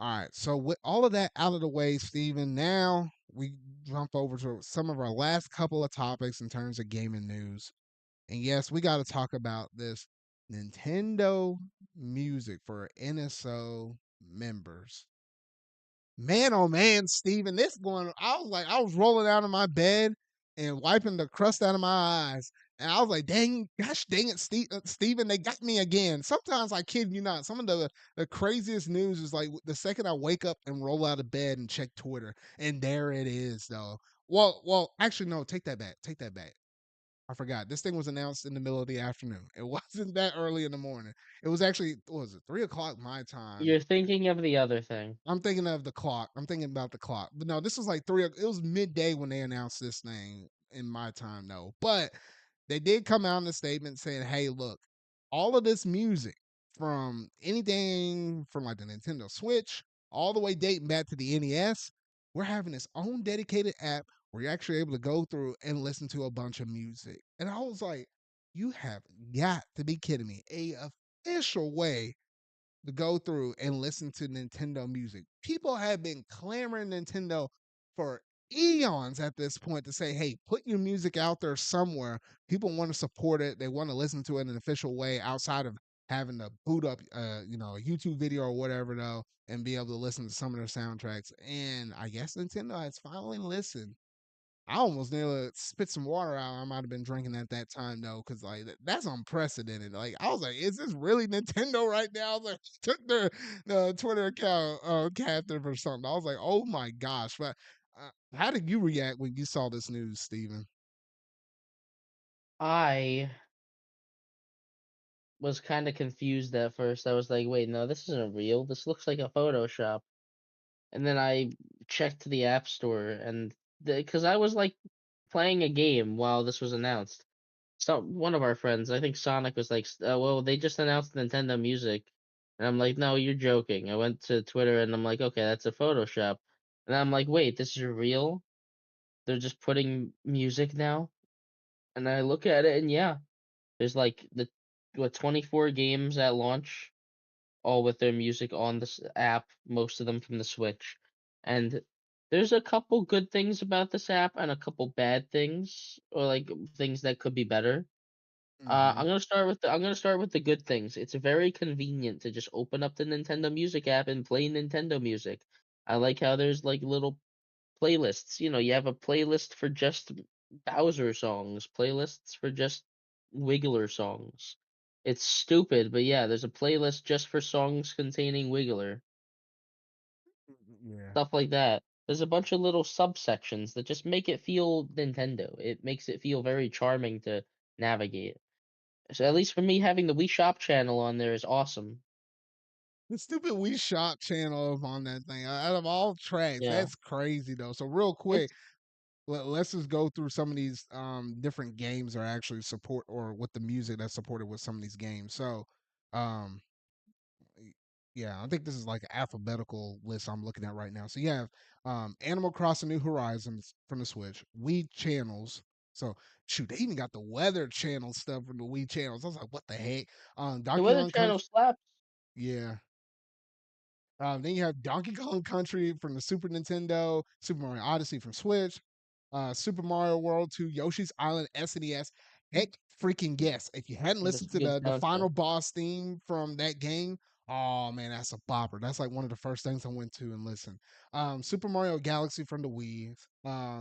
All right. So with all of that out of the way, Steven, now we jump over to some of our last couple of topics in terms of gaming news. And yes, we got to talk about this Nintendo music for NSO members. Man, oh man, Steven, this going. I was rolling out of my bed and wiping the crust out of my eyes, and I was like, "Dang, gosh, dang it, Steven, they got me again." Sometimes I kid you not, some of the craziest news is like the second I wake up and roll out of bed and check Twitter, and there it is, though. Actually, no, take that back. Take that back. I forgot. This thing was announced in the middle of the afternoon. It wasn't that early in the morning. It was actually, what was it, 3 o'clock my time. You're thinking of the other thing. I'm thinking of the clock. I'm thinking about the clock. But no, this was like it was midday when they announced this thing in my time, though. But they did come out in a statement saying, hey, look, all of this music from anything from like the Nintendo Switch all the way dating back to the NES, we're having its own dedicated app where you're actually able to go through and listen to a bunch of music. And I was like, you have got to be kidding me. A official way to go through and listen to Nintendo music. People have been clamoring Nintendo for eons at this point to say, hey, put your music out there somewhere. People want to support it. They want to listen to it in an official way outside of having to boot up a YouTube video or whatever though and be able to listen to some of their soundtracks. And I guess Nintendo has finally listened. I almost nearly spit some water out. I might have been drinking at that time though, because like that's unprecedented. Like I was like, is this really Nintendo right now? I was like, took their Twitter account captive or something. I was like, oh my gosh! But how did you react when you saw this news, Steven? I was kind of confused at first. I was like, "Wait, no, this isn't real. This looks like a Photoshop." and then I checked the App Store, and because I was like playing a game while this was announced. So one of our friends, I think Sonic, was like, "Well, they just announced Nintendo Music," and I'm like, "No, you're joking." I went to Twitter and I'm like, "Okay, that's a Photoshop," and I'm like, "Wait, this is real? They're just putting music now?" And I look at it, and yeah, there's like the 24 games at launch, all with their music on this app, most of them from the Switch. And there's a couple good things about this app and a couple bad things, or like things that could be better. Hmm. I'm gonna start with the good things. It's very convenient to just open up the Nintendo Music app and play Nintendo music. I like how there's like little playlists. You have a playlist for just Bowser songs, playlists for just Wiggler songs. It's stupid, but yeah, there's a playlist just for songs containing Wiggler, Yeah. stuff like that. There's a bunch of little subsections that just make it feel Nintendo. It makes it feel very charming to navigate. So at least for me, having the Wii Shop channel on there is awesome. The stupid Wii Shop channel on that thing. Out of all tracks, Yeah. that's crazy though. So real quick, It's let's just go through some of these different games are actually support or with the music that's supported with some of these games. So um yeah, I think this is like an alphabetical list I'm looking at right now. So you have Animal Crossing New Horizons from the Switch, Wii channels. So shoot, they even got the weather channel stuff from the Wii channels. I was like, what the heck? the Donkey Weather Kong channel Country, slaps. yeah. Then you have Donkey Kong Country from the Super Nintendo, Super Mario Odyssey from Switch, Super Mario World 2, Yoshi's Island SNES. Heck freaking yes. If you hadn't That's listened a to good the soundtrack. final boss theme from that game, oh man, that's a bopper. That's like one of the first things I went to and listened. Super Mario Galaxy from the Wii,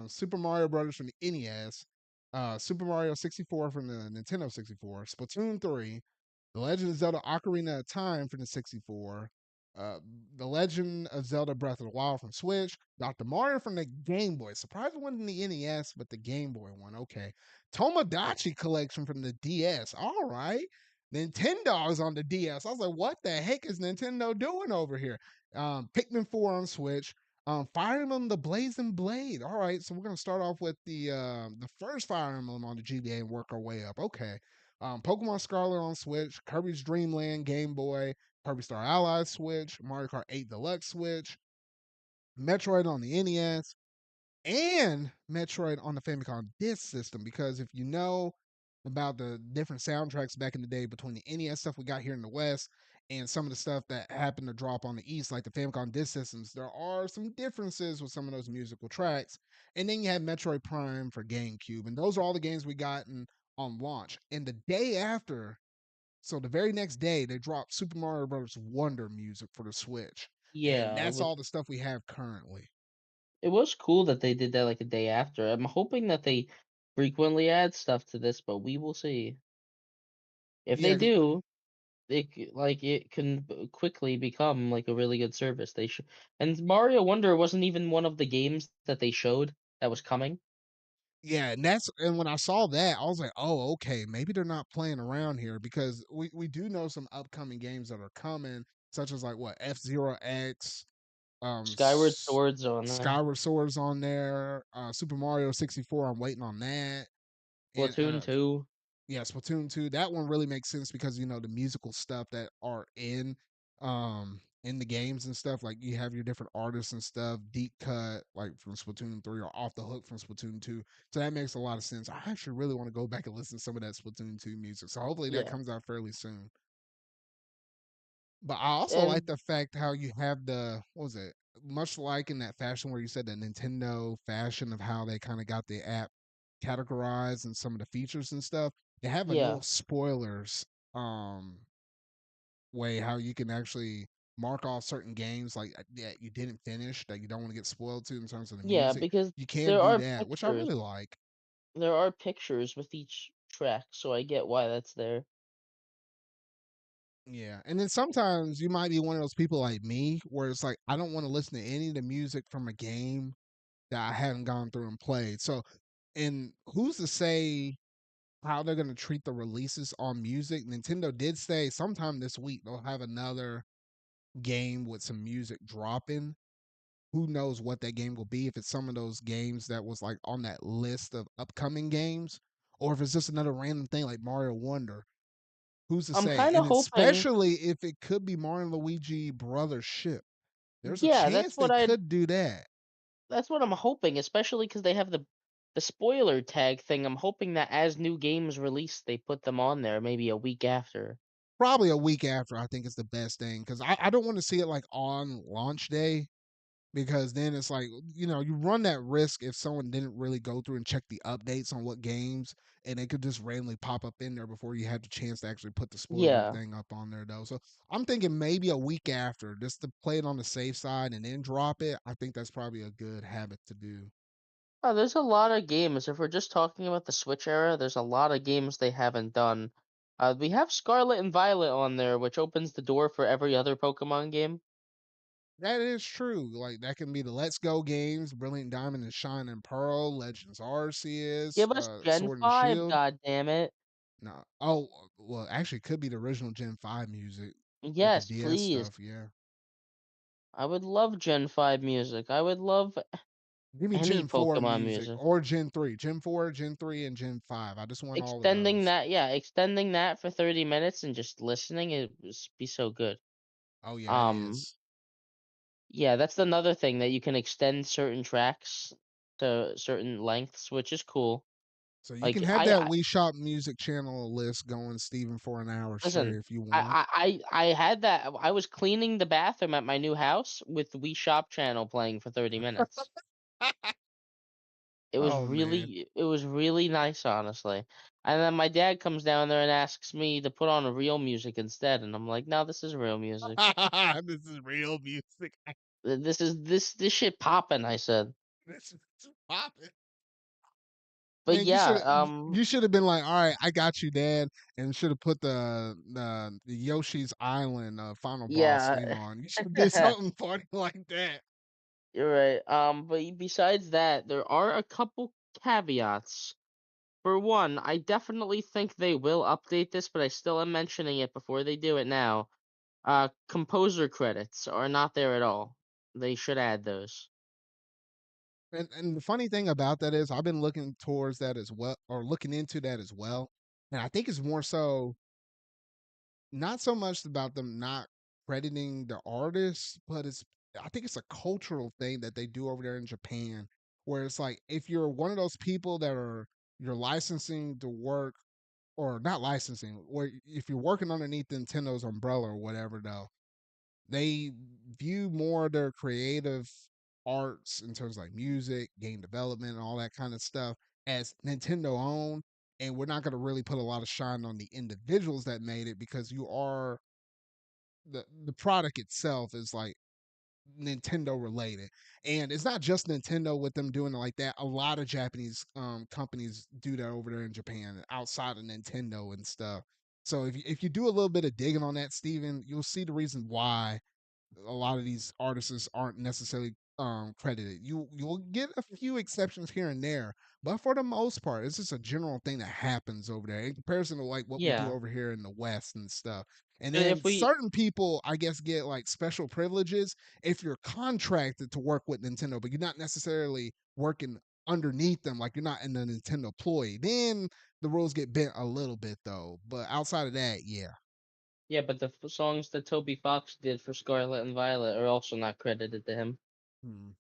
Super Mario Brothers from the NES, Super Mario 64 from the Nintendo 64, Splatoon 3, The Legend of Zelda Ocarina of Time from the 64, uh, The Legend of Zelda Breath of the Wild from Switch, Dr. Mario from the Game Boy. Surprised it wasn't the NES, but the Game Boy one. Okay. Tomodachi Collection from the DS. All right. Nintendo's on the DS. I was like, what the heck is Nintendo doing over here? Pikmin 4 on Switch. Fire Emblem The Blazing Blade. All right, so we're gonna start off with the first Fire Emblem on the GBA and work our way up. Okay. Pokemon Scarlet on Switch, Kirby's Dream Land Game Boy, Kirby Star Allies Switch, Mario Kart 8 Deluxe Switch, Metroid on the NES, and Metroid on the Famicom Disk System. Because if you know about the different soundtracks back in the day between the NES stuff we got here in the West and some of the stuff that happened to drop on the East, like the Famicom Disk Systems, there are some differences with some of those musical tracks. And then you had Metroid Prime for GameCube, and those are all the games we got on launch. And the day after, so the very next day, they dropped Super Mario Bros. Wonder music for the Switch, and Yeah, that's all the stuff we have currently. it was cool that they did that like a day after. I'm hoping that they frequently add stuff to this, but we will see. If they Yeah, do, it can quickly become like a really good service. They should. And Mario Wonder wasn't even one of the games that they showed that was coming. yeah, and when I saw that, I was like, oh, okay, maybe they're not playing around here because we do know some upcoming games that are coming, such as like what F-Zero X, um, Skyward Swords on there. Skyward Swords on there, Super Mario 64. I'm waiting on that, and Splatoon 2. yeah, Splatoon 2. That one really makes sense because you know the musical stuff that are in the games and stuff. Like you have your different artists and stuff, deep cut like from Splatoon 3 or off the hook from Splatoon 2. So that makes a lot of sense. I actually really want to go back and listen to some of that Splatoon 2 music. So hopefully that Yeah. comes out fairly soon. But I also like And the fact how you have the what was it? Much like in that fashion where you said the Nintendo fashion of how they kind of got the app categorized and some of the features and stuff. They have a yeah. no spoilers um way how you can actually mark off certain games like that you didn't finish that you don't want to get spoiled to in terms of the Yeah, music. because You can there do are that, which I pictures. really like. There are pictures with each track, so I get why that's there. Yeah. And then sometimes you might be one of those people like me where it's like I don't want to listen to any of the music from a game that I haven't gone through and played. So, and who's to say how they're going to treat the releases on music? Nintendo did say sometime this week they'll have another game with some music dropping. who knows what that game will be, if it's some of those games that was like on that list of upcoming games, or if it's just another random thing like Mario Wonder. Who's to I'm say? kind of And hoping. especially if it could be Mario and Luigi Brothership. There's a Yeah, chance they could do that. that's what I'm hoping, especially because they have the spoiler tag thing. I'm hoping that as new games release, they put them on there maybe a week after. Probably a week after, I think is the best thing, because I don't want to see it like on launch day, because then it's like, you run that risk if someone didn't really go through and check the updates on what games, and it could just randomly pop up in there before you had the chance to actually put the spoiler Yeah. thing up on there though. So I'm thinking maybe a week after, just to play it on the safe side and then drop it. I think that's probably a good habit to do. Oh, there's a lot of games. If we're just talking about the Switch era, there's a lot of games they haven't done. We have Scarlet and Violet on there, which opens the door for every other Pokemon game. That is true. Like that can be the Let's Go games, Brilliant Diamond and Shining Pearl, Legends Arceus, Give us Gen Sword and 5, Shield. god damn it. No, oh well, actually, it could be the original Gen 5 music with the Yes, DS please. stuff. Yeah, I would love Gen 5 music. I would love give me any Gen 4 Pokemon music music. or Gen 3, Gen 4, Gen 3, and Gen 5. I just want all of Extending those. that, yeah, extending that for 30 minutes and just listening, it would be so good. Oh yeah, it Um, is. yeah, that's another thing that you can extend certain tracks to certain lengths, which is cool. So you can Like have I, that I Wii Shop music channel list going, Steven, for an hour straight listen, if you want. I had that. I was cleaning the bathroom at my new house with the Wii Shop channel playing for 30 minutes. Oh man. It was really nice, honestly. And then my dad comes down there and asks me to put on a real music instead, and I'm like, no, this is real music. This is real music. This shit poppin', I said. This is popping. But Man, yeah, you should have been like, all right, I got you, Dad, and should have put the Yoshi's Island final boss theme yeah, on. You should have did something funny like that. you're right. But besides that, there are a couple caveats. For one, I definitely think they will update this, but I still am mentioning it before they do it now. Composer credits are not there at all. They should add those. And the funny thing about that is I've been looking towards that as well, or looking into that as well. And I think it's more so not so much about them not crediting the artists, but I think it's a cultural thing that they do over there in Japan, where it's like if you're one of those people that are you're licensing to work, or not licensing, where if you're working underneath Nintendo's umbrella or whatever though, they view more of their creative arts in terms of like music, game development, and all that kind of stuff as Nintendo owned. And we're not going to really put a lot of shine on the individuals that made it, because you are the product itself is like Nintendo related. And it's not just Nintendo with them doing it like that. A lot of Japanese companies do that over there in Japan outside of Nintendo and stuff. So if you do a little bit of digging on that, Steven, you'll see the reason why a lot of these artists aren't necessarily credited. You'll get a few exceptions here and there, but for the most part, it's just a general thing that happens over there in comparison to like what we do Yeah. over here in the West and stuff. And And then if we certain people, I guess, get like special privileges if you're contracted to work with Nintendo, but you're not necessarily working underneath them, like you're not in the Nintendo employee. Then the rules get bent a little bit though. But outside of that, yeah. Yeah, but the songs that Toby Fox did for Scarlet and Violet are also not credited to him. Hmm.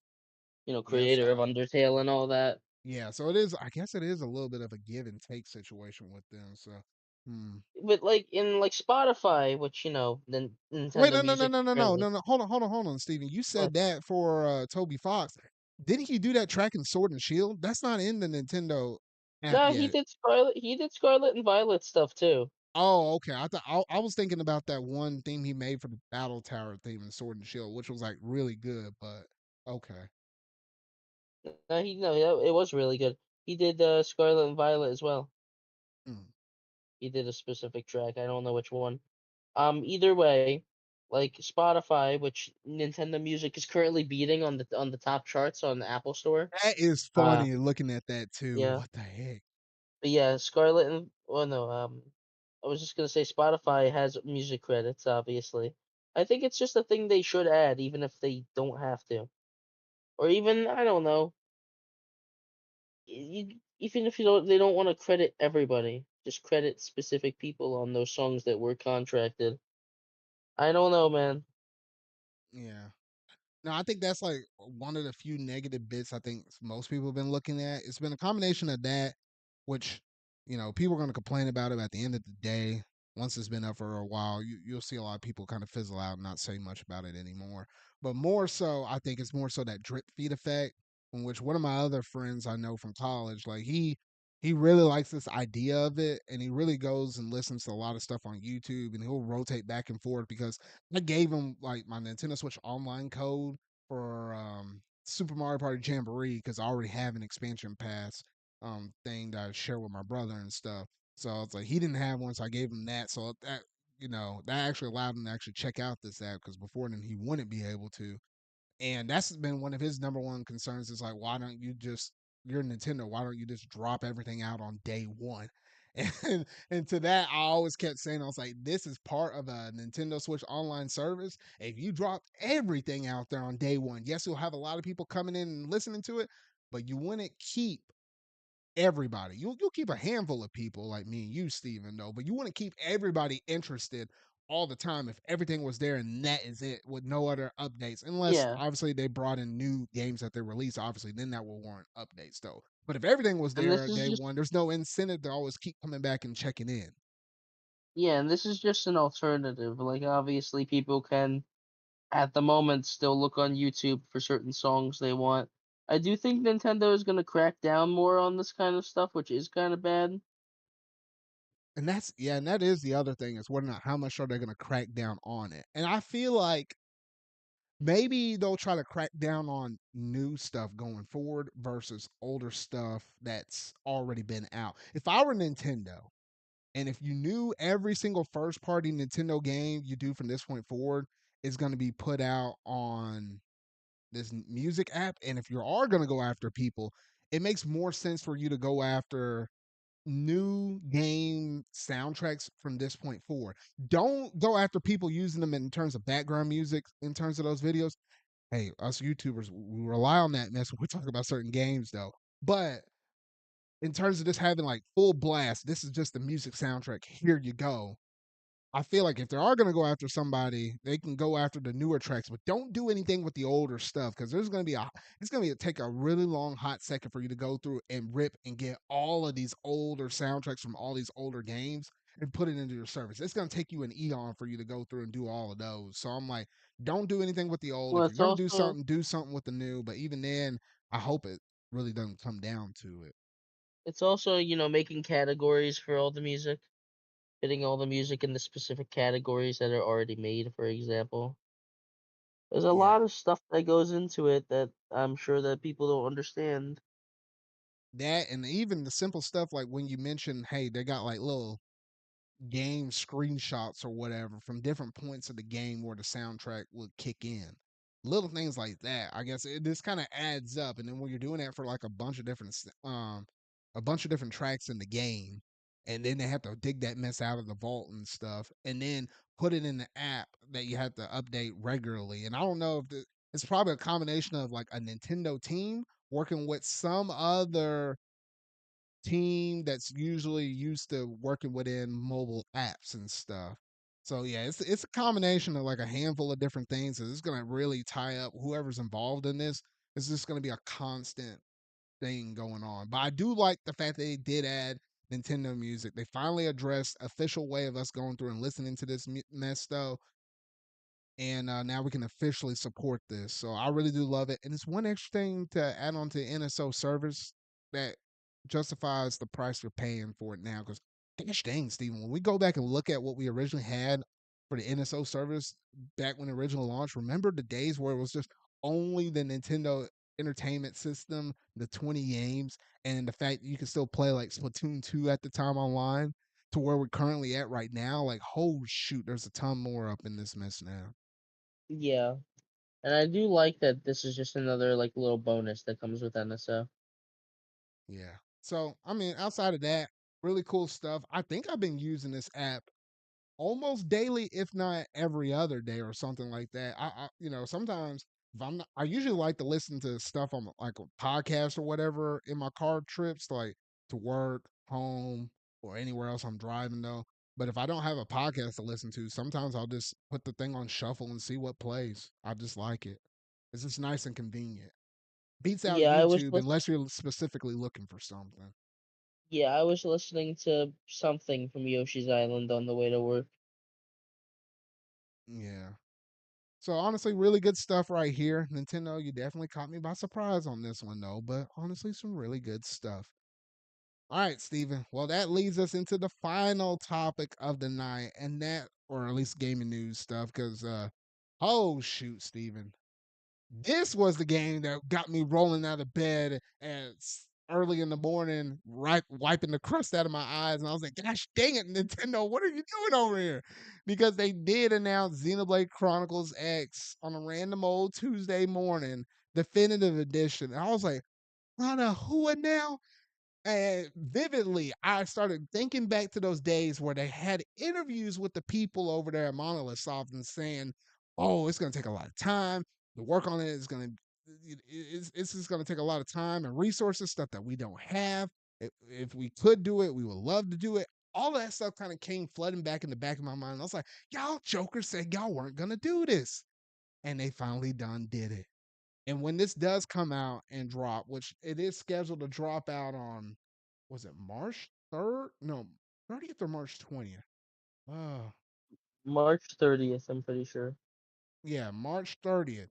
Yes, Creator of Undertale and all that. yeah, so it is. I guess it is a little bit of a give and take situation with them. So, hmm. But like in like Spotify, which then Wait, Nintendo no, no, no, Music no, no, no, currently. no, no. Hold on, Steven. You What? said that for Toby Fox. Didn't he do that track in Sword and Shield? That's not in the Nintendo app No, yet. He did Scarlet and Violet stuff too. Oh, okay. I thought I was thinking about that one theme he made for the Battle Tower theme in Sword and Shield, which was like really good. But okay. No, it was really good. He did Scarlet and Violet as well. Mm. He did a specific track. I don't know which one. Either way, like Spotify, which Nintendo Music is currently beating on the top charts on the Apple Store. That is Uh, funny looking at that too. yeah, What the heck? but yeah, Scarlet and well, no, I was just gonna say Spotify has music credits, obviously. I think it's just a thing they should add, even if they don't have to. or even I don't know, even if you don't, they don't want to credit everybody, just credit specific people on those songs that were contracted. I don't know, man. Yeah. No, I think that's like one of the few negative bits I think most people have been looking at. It's been a combination of that, which people are going to complain about it at the end of the day. Once it's been up for a while, you'll see a lot of people kind of fizzle out and not say much about it anymore. But more so, I think it's more so that drip feed effect, in which one of my other friends I know from college, like he really likes this idea of it, and he really goes and listens to a lot of stuff on YouTube, and he'll rotate back and forth because I gave him like my Nintendo Switch online code for Super Mario Party Jamboree because I already have an expansion pass thing that I share with my brother and stuff. So it's like he didn't have one, so I gave him that. So that that actually allowed him to actually check out this app because before then he wouldn't be able to. And that's been one of his number one concerns is like, why don't you just you're Nintendo, why don't you just drop everything out on day one? And to that, I always kept saying, I was like, this is part of a Nintendo Switch online service. If you drop everything out there on day one, yes, you'll have a lot of people coming in and listening to it, but you wouldn't keep everybody. You'll keep a handful of people like me and you, Steven, though, but you want to keep everybody interested all the time if everything was there and that is it with no other updates. Unless Yeah, obviously they brought in new games that they release, obviously, then that will warrant updates though. But if everything was and this there is day just one, there's no incentive to always keep coming back and checking in. yeah, and this is just an alternative. Like obviously, people can at the moment still look on YouTube for certain songs they want. I do think Nintendo is gonna crack down more on this kind of stuff, which is kind of bad. And that's yeah, and that is the other thing is whether or not how much are they gonna crack down on it. And I feel like maybe they'll try to crack down on new stuff going forward versus older stuff that's already been out. If I were Nintendo, and if you knew every single first party Nintendo game you do from this point forward is going to be put out on this music app, and if you are going to go after people, it makes more sense for you to go after new game soundtracks from this point forward. Don't go after people using them in terms of background music in terms of those videos. Hey, us YouTubers, we rely on that mess when we talk about certain games, though. But in terms of just having like full blast, this is just the music soundtrack. Here you go. I feel like if they are going to go after somebody, they can go after the newer tracks, but don't do anything with the older stuff because there's going to be it's going to take a really long hot second for you to go through and rip and get all of these older soundtracks from all these older games and put it into your service. It's going to take you an eon for you to go through and do all of those. So I'm like, don't do anything with the old. Well, If you're it's going to also do something with the new. But even then, I hope it really doesn't come down to it. making categories for all the music, fitting all the music in the specific categories that are already made, for example. There's a Yeah, lot of stuff that goes into it that I'm sure that people don't understand. that and even the simple stuff like when you mentioned, hey, they got like little game screenshots or whatever from different points of the game where the soundtrack would kick in. Little things like that. I guess this kind of adds up. And then when you're doing that for like a bunch of different tracks in the game, and then they have to dig that mess out of the vault and stuff, and then put it in the app that you have to update regularly. And I don't know if it's probably a combination of like a Nintendo team working with some other team that's usually used to working within mobile apps and stuff. So yeah, it's a combination of like a handful of different things. And it's gonna really tie up whoever's involved in this. It's just gonna be a constant thing going on. But I do like the fact that they did add Nintendo music. They finally addressed official way of us going through and listening to this mess though, and now we can officially support this. So I really do love it, and it's one extra thing to add on to the NSO service that justifies the price we're paying for it now. Because gosh dang, Steven, when we go back and look at what we originally had for the NSO service back when it originally launched, remember the days where it was just only the Nintendo Entertainment System, the 20 games, and the fact that you can still play like Splatoon 2 at the time online to where we're currently at right now. Like, oh shoot, there's a ton more up in this mess now. Yeah, and I do like that this is just another like little bonus that comes with NSO. Yeah. So, I mean, outside of that, really cool stuff. I think I've been using this app almost daily, if not every other day or something like that. Sometimes if I'm not, I usually like to listen to stuff on like a podcast or whatever in my car trips, like to work, home, or anywhere else I'm driving though. But if I don't have a podcast to listen to, sometimes I'll just put the thing on shuffle and see what plays. I just like it. It's just nice and convenient. Beats out Yeah, YouTube unless you're specifically looking for something. I was listening to something from Yoshi's Island on the way to work. Yeah. So honestly, really good stuff right here. Nintendo, you definitely caught me by surprise on this one though, but honestly, some really good stuff. All right, Steven. Well, that leads us into the final topic of the night, and that, or at least gaming news stuff, because oh shoot, Steven. This was the game that got me rolling out of bed at early in the morning, right, wiping the crust out of my eyes, and I was like, "Gosh, dang it, Nintendo, what are you doing over here?" Because they did announce Xenoblade Chronicles X on a random old Tuesday morning, definitive edition. And I was like, "Lana, who and now?" And vividly, I started thinking back to those days where they had interviews with the people over there at Monolith Soft and saying, "Oh, it's going to take a lot of time. The work on it is going to it's just going to take a lot of time and resources, stuff that we don't have. If we could do it, we would love to do it." All that stuff kind of came flooding back in the back of my mind. I was like, "Y'all jokers said y'all weren't going to do this," and they finally done did it. And when this does come out and drop, which it is scheduled to drop out on, was it March 3rd? No, 30th or March 20th? Oh, March 30th, I'm pretty sure. yeah, March 30th.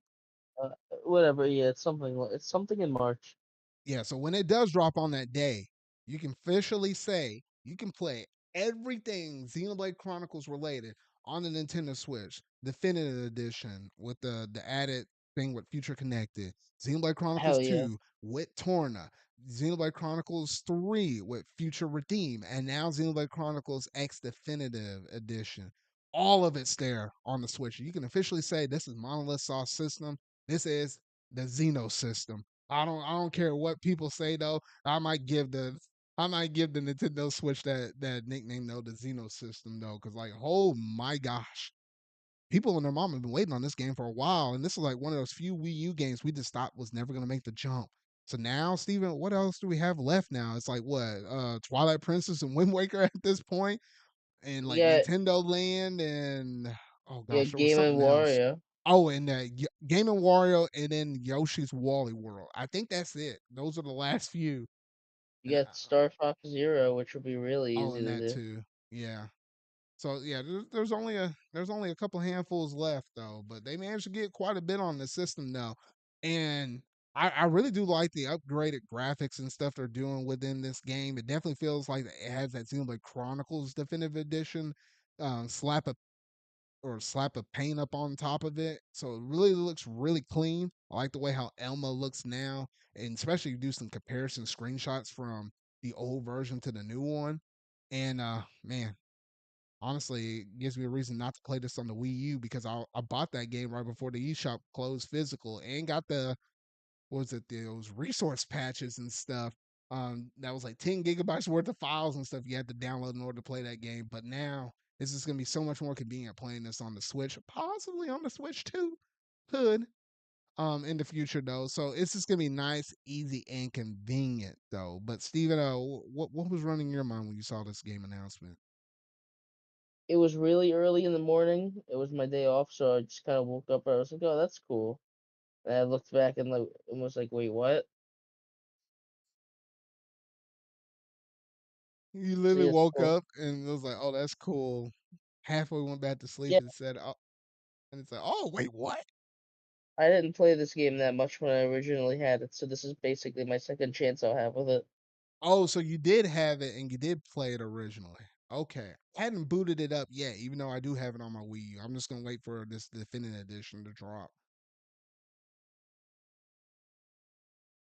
Uh, Whatever, yeah, it's something in March. Yeah, so when it does drop on that day, you can officially say you can play everything Xenoblade Chronicles related on the Nintendo Switch, Definitive Edition with the added thing with Future Connected, Xenoblade Chronicles Hell yeah. 2 with Torna, Xenoblade Chronicles 3 with Future Redeem, and now Xenoblade Chronicles X Definitive Edition. All of it's there on the Switch. You can officially say this is Monolith Soft System. This is the Xeno system. I don't care what people say though. I might give the Nintendo Switch that nickname though, the Xeno system though, because like oh my gosh, people and their mom have been waiting on this game for a while, and this is like one of those few Wii U games we just thought was never gonna make the jump. So now, Steven, what else do we have left now? It's like what, Twilight Princess and Wind Waker at this point, and like Yeah, Nintendo Land, and oh yeah, gosh, there was Game and something else. Wario. Oh, and Game and Wario, and then Yoshi's Wally World. I think that's it. Those are the last few. You And got Star Fox Zero, which will be really oh, easy and to that do. too. Yeah. So yeah, there's only a couple handfuls left though, but they managed to get quite a bit on the system now, and I really do like the upgraded graphics and stuff they're doing within this game. It definitely feels like it has that Xenoblade Chronicles Definitive Edition. Slap a slap a paint up on top of it. So it really looks really clean. I like the way how Elma looks now, and especially do some comparison screenshots from the old version to the new one. And man, honestly, it gives me a reason not to play this on the Wii U because I bought that game right before the eShop closed physical and got the what was it, those resource patches and stuff. That was like 10 gigabytes worth of files and stuff you had to download in order to play that game. But now this is gonna be so much more convenient playing this on the Switch, possibly on the Switch too. Could in the future though. So it's just gonna be nice, easy, and convenient though. But Steven, what was running your mind when you saw this game announcement? It was really early in the morning. It was my day off, so I just kind of woke up and I was like, "Oh, that's cool." And I looked back and was like, "Wait, what?" You So literally yes, woke up and it was like, oh, that's cool. Halfway went back to sleep yeah. and said, oh, and it's like, oh, wait, what? I didn't play this game that much when I originally had it, so this is basically my second chance I'll have with it. Oh, so you did have it and you did play it originally. Okay. I hadn't booted it up yet, even though I do have it on my Wii U. I'm just gonna wait for this definitive edition to drop.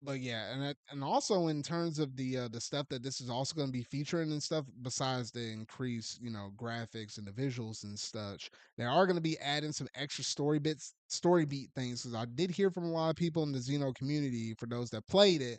But yeah, and also in terms of the stuff that this is also going to be featuring and stuff, besides the increased graphics and the visuals and such, they are going to be adding some extra story beat things. Because I did hear from a lot of people in the Xeno community, for those that played it,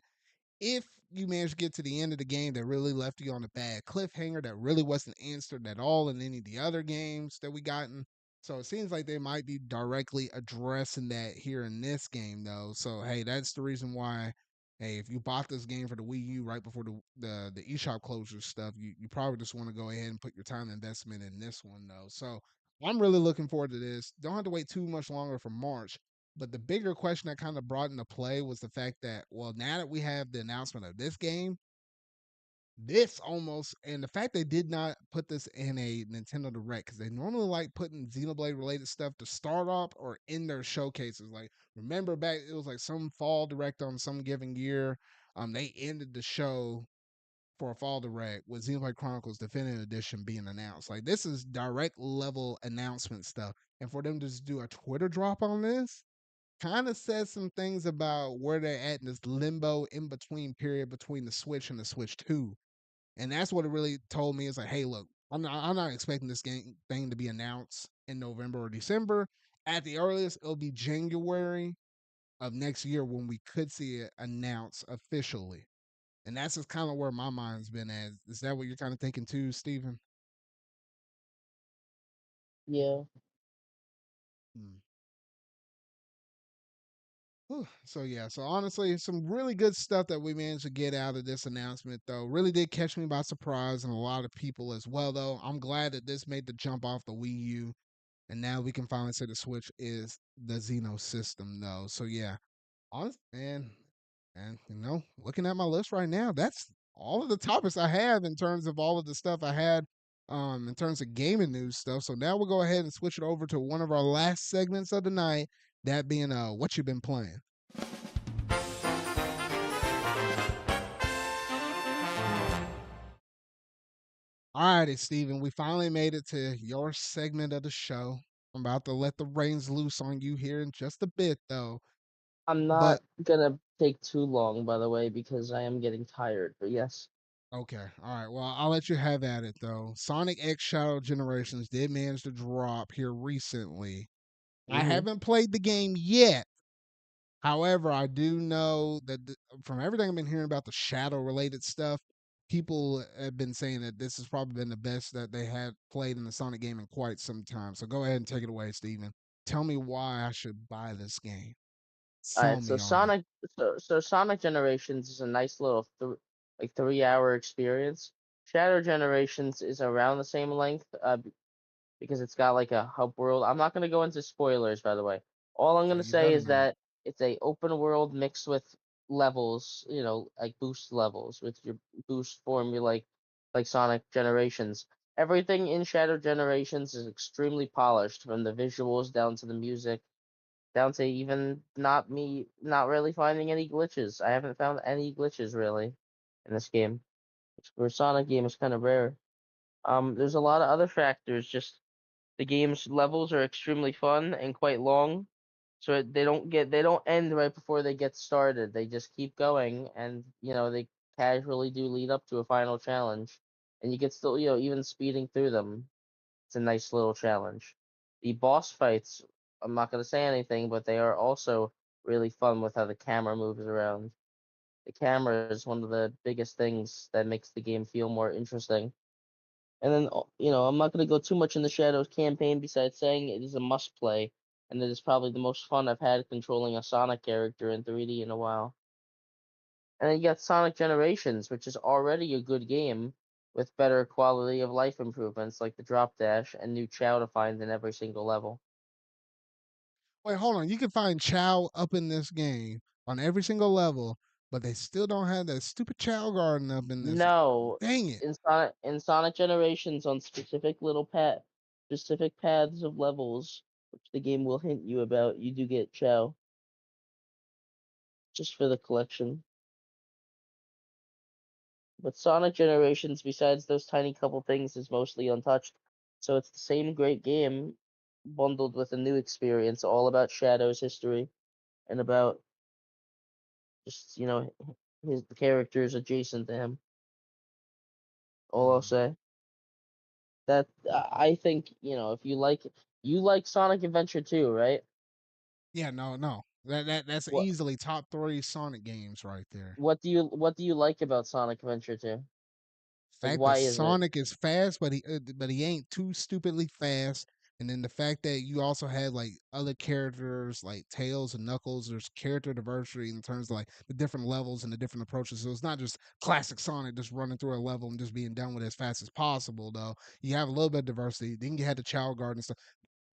if you managed to get to the end of the game that really left you on a bad cliffhanger that really wasn't answered at all in any of the other games that we gotten, So it seems like they might be directly addressing that here in this game, though. So hey, that's the reason why. Hey, if you bought this game for the Wii U right before the eShop closure stuff, you probably just want to go ahead and put your time investment in this one, though. So I'm really looking forward to this. Don't have to wait too much longer for March. But the bigger question that kind of brought into play was the fact that, well, now that we have the announcement of this game, this almost, and the fact they did not put this in a Nintendo Direct, because they normally like putting Xenoblade related stuff to start off or in their showcases. Like, remember back, it was like some fall direct on some given year. They ended the show for a fall direct with Xenoblade Chronicles Definitive Edition being announced. Like, this is direct level announcement stuff, and for them to just do a Twitter drop on this kind of says some things about where they're at in this limbo in between period between the Switch and the Switch 2. And that's what it really told me. Is like, hey, look, I'm not expecting this game thing to be announced in November or December. At the earliest, it'll be January of next year when we could see it announced officially. And that's just kind of where my mind's been at. Is that what you're kind of thinking too, Steven? Yeah. Hmm. So yeah, so honestly, some really good stuff that we managed to get out of this announcement, though. Really did catch me by surprise, and a lot of people as well. Though I'm glad that this made the jump off the Wii U, and now we can finally say the Switch is the Xeno system, though. So yeah, honest and looking at my list right now, that's all of the topics I have in terms of all of the stuff I had in terms of gaming news stuff. So now we'll go ahead and switch it over to one of our last segments of the night, that being what you been playing. All righty, Steven, we finally made it to your segment of the show. I'm about to let the reins loose on you here in just a bit, though. I'm But not gonna take too long, by the way, because I am getting tired. But yes. okay, all right. Well, I'll let you have at it, though. Sonic X Shadow Generations did manage to drop here recently. I Mm-hmm. haven't played the game yet. However, I do know that from everything I've been hearing about the shadow related stuff, people have been saying that this has probably been the best that they had played in the Sonic game in quite some time. So go ahead and take it away, Steven. Tell me why I should buy this game. All Sell right. me on it. So Sonic Generations is a nice little 3-hour experience. Shadow Generations is around the same length. Because it's got like a hub world. I'm not gonna go into spoilers, by the way. All I'm Oh, gonna you say better is not. that it's a open world mixed with levels, like boost levels with your boost formula, like Sonic Generations. Everything in Shadow Generations is extremely polished, from the visuals down to the music, down to even not really finding any glitches. I haven't found any glitches really in this game. For a Sonic game, it's kind of rare. There's a lot of other factors. Just the game's levels are extremely fun and quite long, so they don't end right before they get started. They just keep going, and they casually do lead up to a final challenge, and you get still even speeding through them. It's a nice little challenge. The boss fights, I'm not gonna say anything, but they are also really fun with how the camera moves around. The camera is one of the biggest things that makes the game feel more interesting. And then, I'm not going to go too much in the Shadows campaign besides saying it is a must play, and it is probably the most fun I've had controlling a Sonic character in 3D in a while. And then you got Sonic Generations, which is already a good game with better quality of life improvements like the drop dash and new Chow to find in every single level. Wait, hold on. You can find Chow up in this game on every single level, but they still don't have that stupid Chow Garden up in this. No, Dang it. in Sonic Generations on specific paths of levels, which the game will hint you about, you do get Chow just for the collection. But Sonic Generations, besides those tiny couple things, is mostly untouched. So it's the same great game bundled with a new experience, all about Shadow's history and about just his the characters adjacent to him. All I'll Hmm. say that I think if you like Sonic Adventure 2, right? Yeah, no, no. That's What easily top three Sonic games right there. what do you like about Sonic Adventure 2? Like Fact that why is it? Sonic is fast, but he ain't too stupidly fast. And then the fact that you also had like other characters like Tails and Knuckles, there's character diversity in terms of like the different levels and the different approaches. So it's not just classic Sonic just running through a level and just being done with it as fast as possible, though. You have a little bit of diversity. Then you had the Child Garden stuff.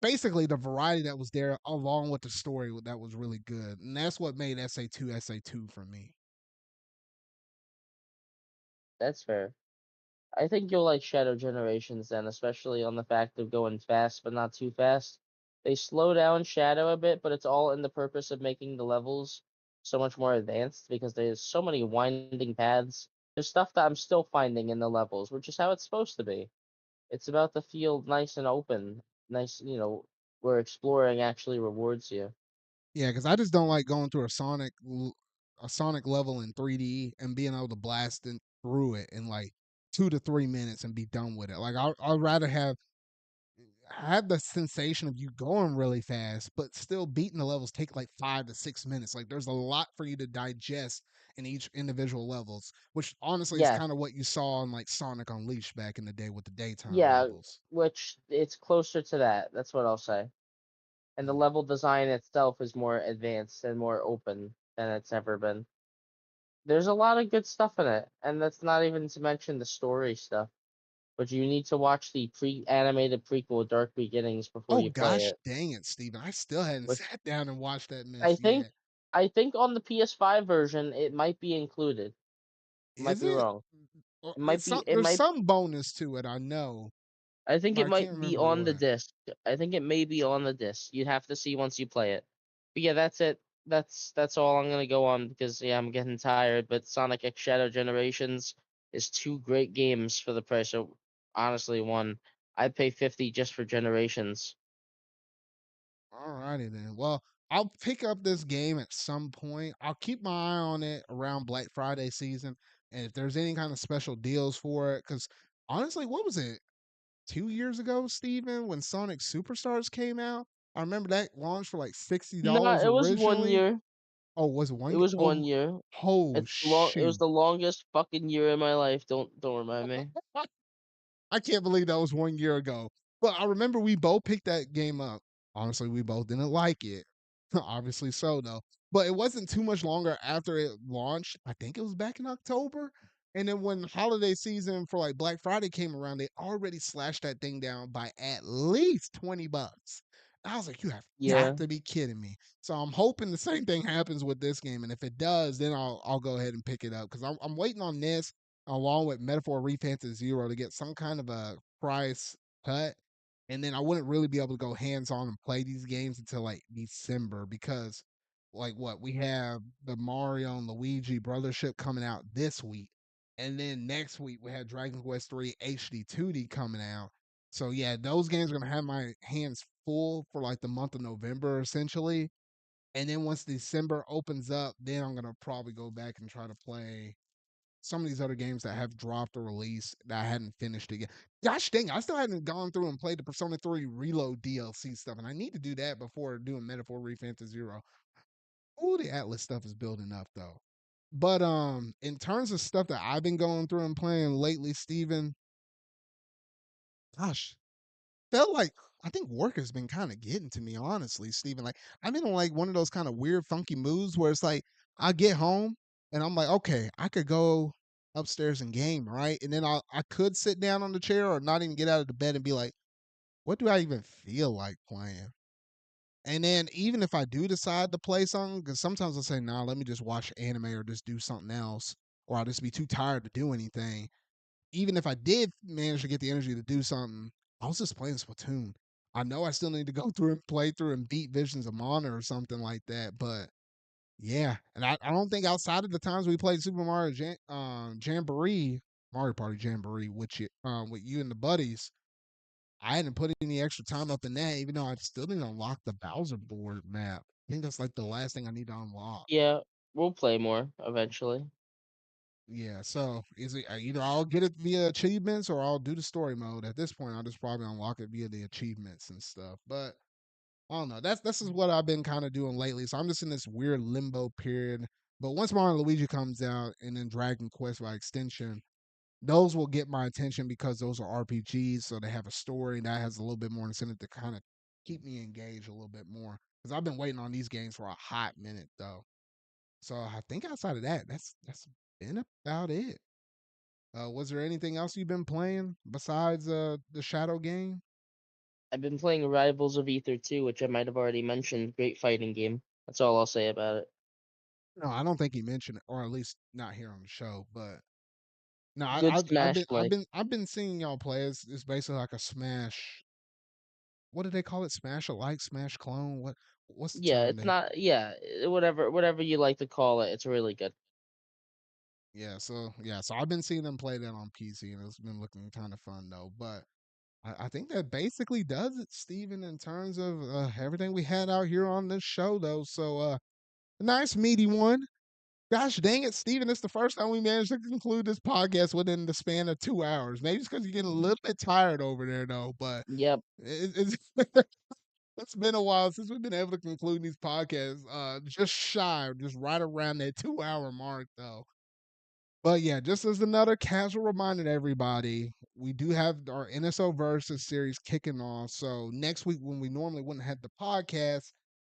Basically, the variety that was there, along with the story, that was really good, and that's what made SA2 for me. That's fair. I think you'll like Shadow Generations then, especially on the fact of going fast but not too fast. They slow down Shadow a bit, but it's all in the purpose of making the levels so much more advanced because there's so many winding paths. There's stuff that I'm still finding in the levels, which is how it's supposed to be. It's about to feel nice and open, nice, where exploring actually rewards you. Yeah, because I just don't like going through a Sonic level in 3D and being able to blast through it in like 2 to 3 minutes and be done with it. Like I'd rather have the sensation of you going really fast, but still beating the levels take like 5 to 6 minutes. Like there's a lot for you to digest in each individual levels, which honestly is Yeah, kind of what you saw in like Sonic Unleashed back in the day with the daytime yeah, levels. which it's closer to that. That's what I'll say. And the Yeah. level design itself is more advanced and more open than it's ever been. There's a lot of good stuff in it, and that's not even to mention the story stuff. But you need to watch the pre-animated prequel Dark Beginnings before Oh you play gosh it, dang it, Steven. I still hadn't which sat down and watched that I mess think yet. I think on the PS5 version it might be included. Might Is be it? wrong. Or It might it's be some it there's might some bonus to it, I know, I think but it I can't might be remember on the what. disc. I think it may be on the disc. You'd have to see once you play it. But yeah, that's it. That's all I'm gonna go on because yeah, I'm getting tired. But Sonic X Shadow Generations is two great games for the price of honestly one. I'd pay 50 just for Generations. Alrighty then. Well, I'll pick up this game at some point. I'll keep my eye on it around Black Friday season, and if there's any kind of special deals for it, because honestly, what was it? 2 years ago, Steven, when Sonic Superstars came out? I remember that launched for like sixty No, dollars it was one originally. year. Oh, was it It one? was Oh, 1 year. oh It was shoot! the longest fucking year in my life. Don't remind me. I can't believe that was 1 year ago. But I remember we both picked that game up. Honestly, we both didn't like it. Obviously so though. But it wasn't too much longer after it launched. I think it was back in October. And then when holiday season for like Black Friday came around, they already slashed that thing down by at least $20. I was like, you have got Yeah. to be kidding me. So I'm hoping the same thing happens with this game. And if it does, then I'll go ahead and pick it up. Because I'm waiting on this along with Metaphor Refantasy Zero to get some kind of a price cut. And then I wouldn't really be able to go hands on and play these games until like December because like what we have the Mario and Luigi Brothership coming out this week. And then next week we have Dragon Quest 3 HD 2D coming out. So yeah, those games are gonna have my hands full for like the month of November essentially. And then once December opens up, then I'm gonna probably go back and try to play some of these other games that have dropped or released that I hadn't finished again. Gosh dang, I still hadn't gone through and played the Persona 3 Reload DLC stuff, and I need to do that before doing Metaphor Refantasy Zero. Ooh, the Atlas stuff is building up though. But in terms of stuff that I've been going through and playing lately, Steven, gosh, felt like I think work has been kind of getting to me, honestly, Steven. Like I'm in like one of those kind of weird, funky moods where it's like I get home and I'm like, okay, I could go upstairs and game, right? And then I could sit down on the chair or not even get out of the bed and be like, what do I even feel like playing? And then even if I do decide to play something, because sometimes I'll say, nah, let me just watch anime or just do something else, or I'll just be too tired to do anything. Even if I did manage to get the energy to do something, I was just playing Splatoon. I know I still need to go through and play through and beat Visions of Mana or something like that, but yeah. And I don't think outside of the times we played Super Mario Jamboree, Mario Party Jamboree with you and the buddies, I hadn't put any extra time up in that, even though I still didn't unlock the Bowser board map. I think that's like the last thing I need to unlock. Yeah, we'll play more eventually. Yeah, so is it either I'll get it via achievements or I'll do the story mode. At this point, I'll just probably unlock it via the achievements and stuff. But I don't know. This is what I've been kind of doing lately. So I'm just in this weird limbo period. But once Mario and Luigi comes out and then Dragon Quest by extension, those will get my attention because those are RPGs, so they have a story and that has a little bit more incentive to kind of keep me engaged a little bit more. Because I've been waiting on these games for a hot minute though. So I think outside of that, that's been about it. Was there anything else you've been playing besides the Shadow game? I've been playing Rivals of Ether 2, which I might have already mentioned. Great fighting game. That's all I'll say about it. No, I don't think he mentioned it, or at least not here on the show. But no, Good I've Smash been I've play. been I've been seeing y'all play. It's basically like a Smash. What do they call it? Smash alike, Smash clone. What's the Yeah, term it's they? not. Yeah, whatever you like to call it. It's really good. So I've been seeing them play that on PC, and it's been looking kind of fun though. But I think that basically does it, Steven, in terms of everything we had out here on this show though. So a nice meaty one. Gosh dang it, Steven, it's the first time we managed to conclude this podcast within the span of 2 hours. Maybe it's because you're getting a little bit tired over there, though. But Yep. it's it's been a while since we've been able to conclude these podcasts. Just shy, just right around that 2 hour mark, though. But yeah, just as another casual reminder to everybody, we do have our NSO versus series kicking off. So next week, when we normally wouldn't have the podcast,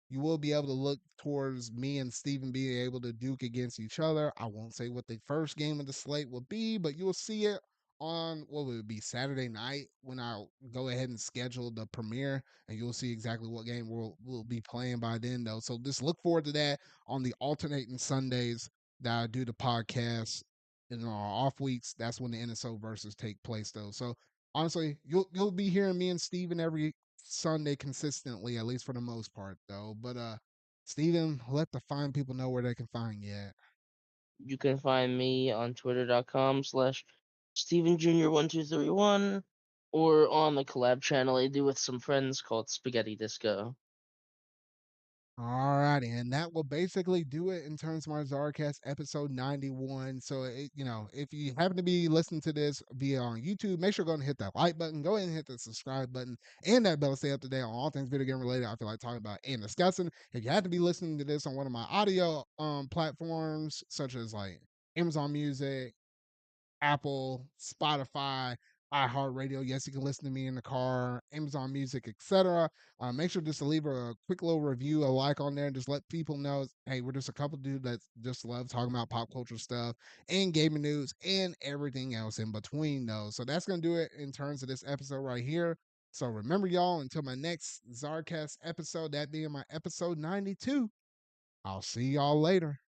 you will be able to look towards me and Steven being able to duke against each other. I won't say what the first game of the slate will be, but you will see it on what would it be Saturday night when I'll go ahead and schedule the premiere, and you'll see exactly what game we'll be playing by then, though. So just look forward to that on the alternating Sundays that I do the podcast in our off weeks. That's when the NSO verses take place, though. So honestly, you'll be hearing me and Steven every Sunday consistently, at least for the most part, though. But Steven, let the fine people know where they can find you at. You can find me on twitter.com/ Steven Jr. 1231 or on the collab channel I do with some friends called Spaghetti Disco. All righty, and that will basically do it in terms of our ZardCast episode 91. So, if you happen to be listening to this via on YouTube, make sure to go and hit that like button, go ahead and hit the subscribe button, and that bell to stay up to date on all things video game related. I feel like talking about and discussing. If you happen to be listening to this on one of my audio platforms, such as like Amazon Music, Apple, Spotify, iHeartRadio. Yes, you can listen to me in the car, Amazon Music, etc. Make sure just to leave a quick little review, a like on there, and just let people know, hey, we're just a couple dudes that just love talking about pop culture stuff and gaming news and everything else in between those. So that's gonna do it in terms of this episode right here. So remember, y'all, until my next ZardCast episode, that being my episode 92, I'll see y'all later.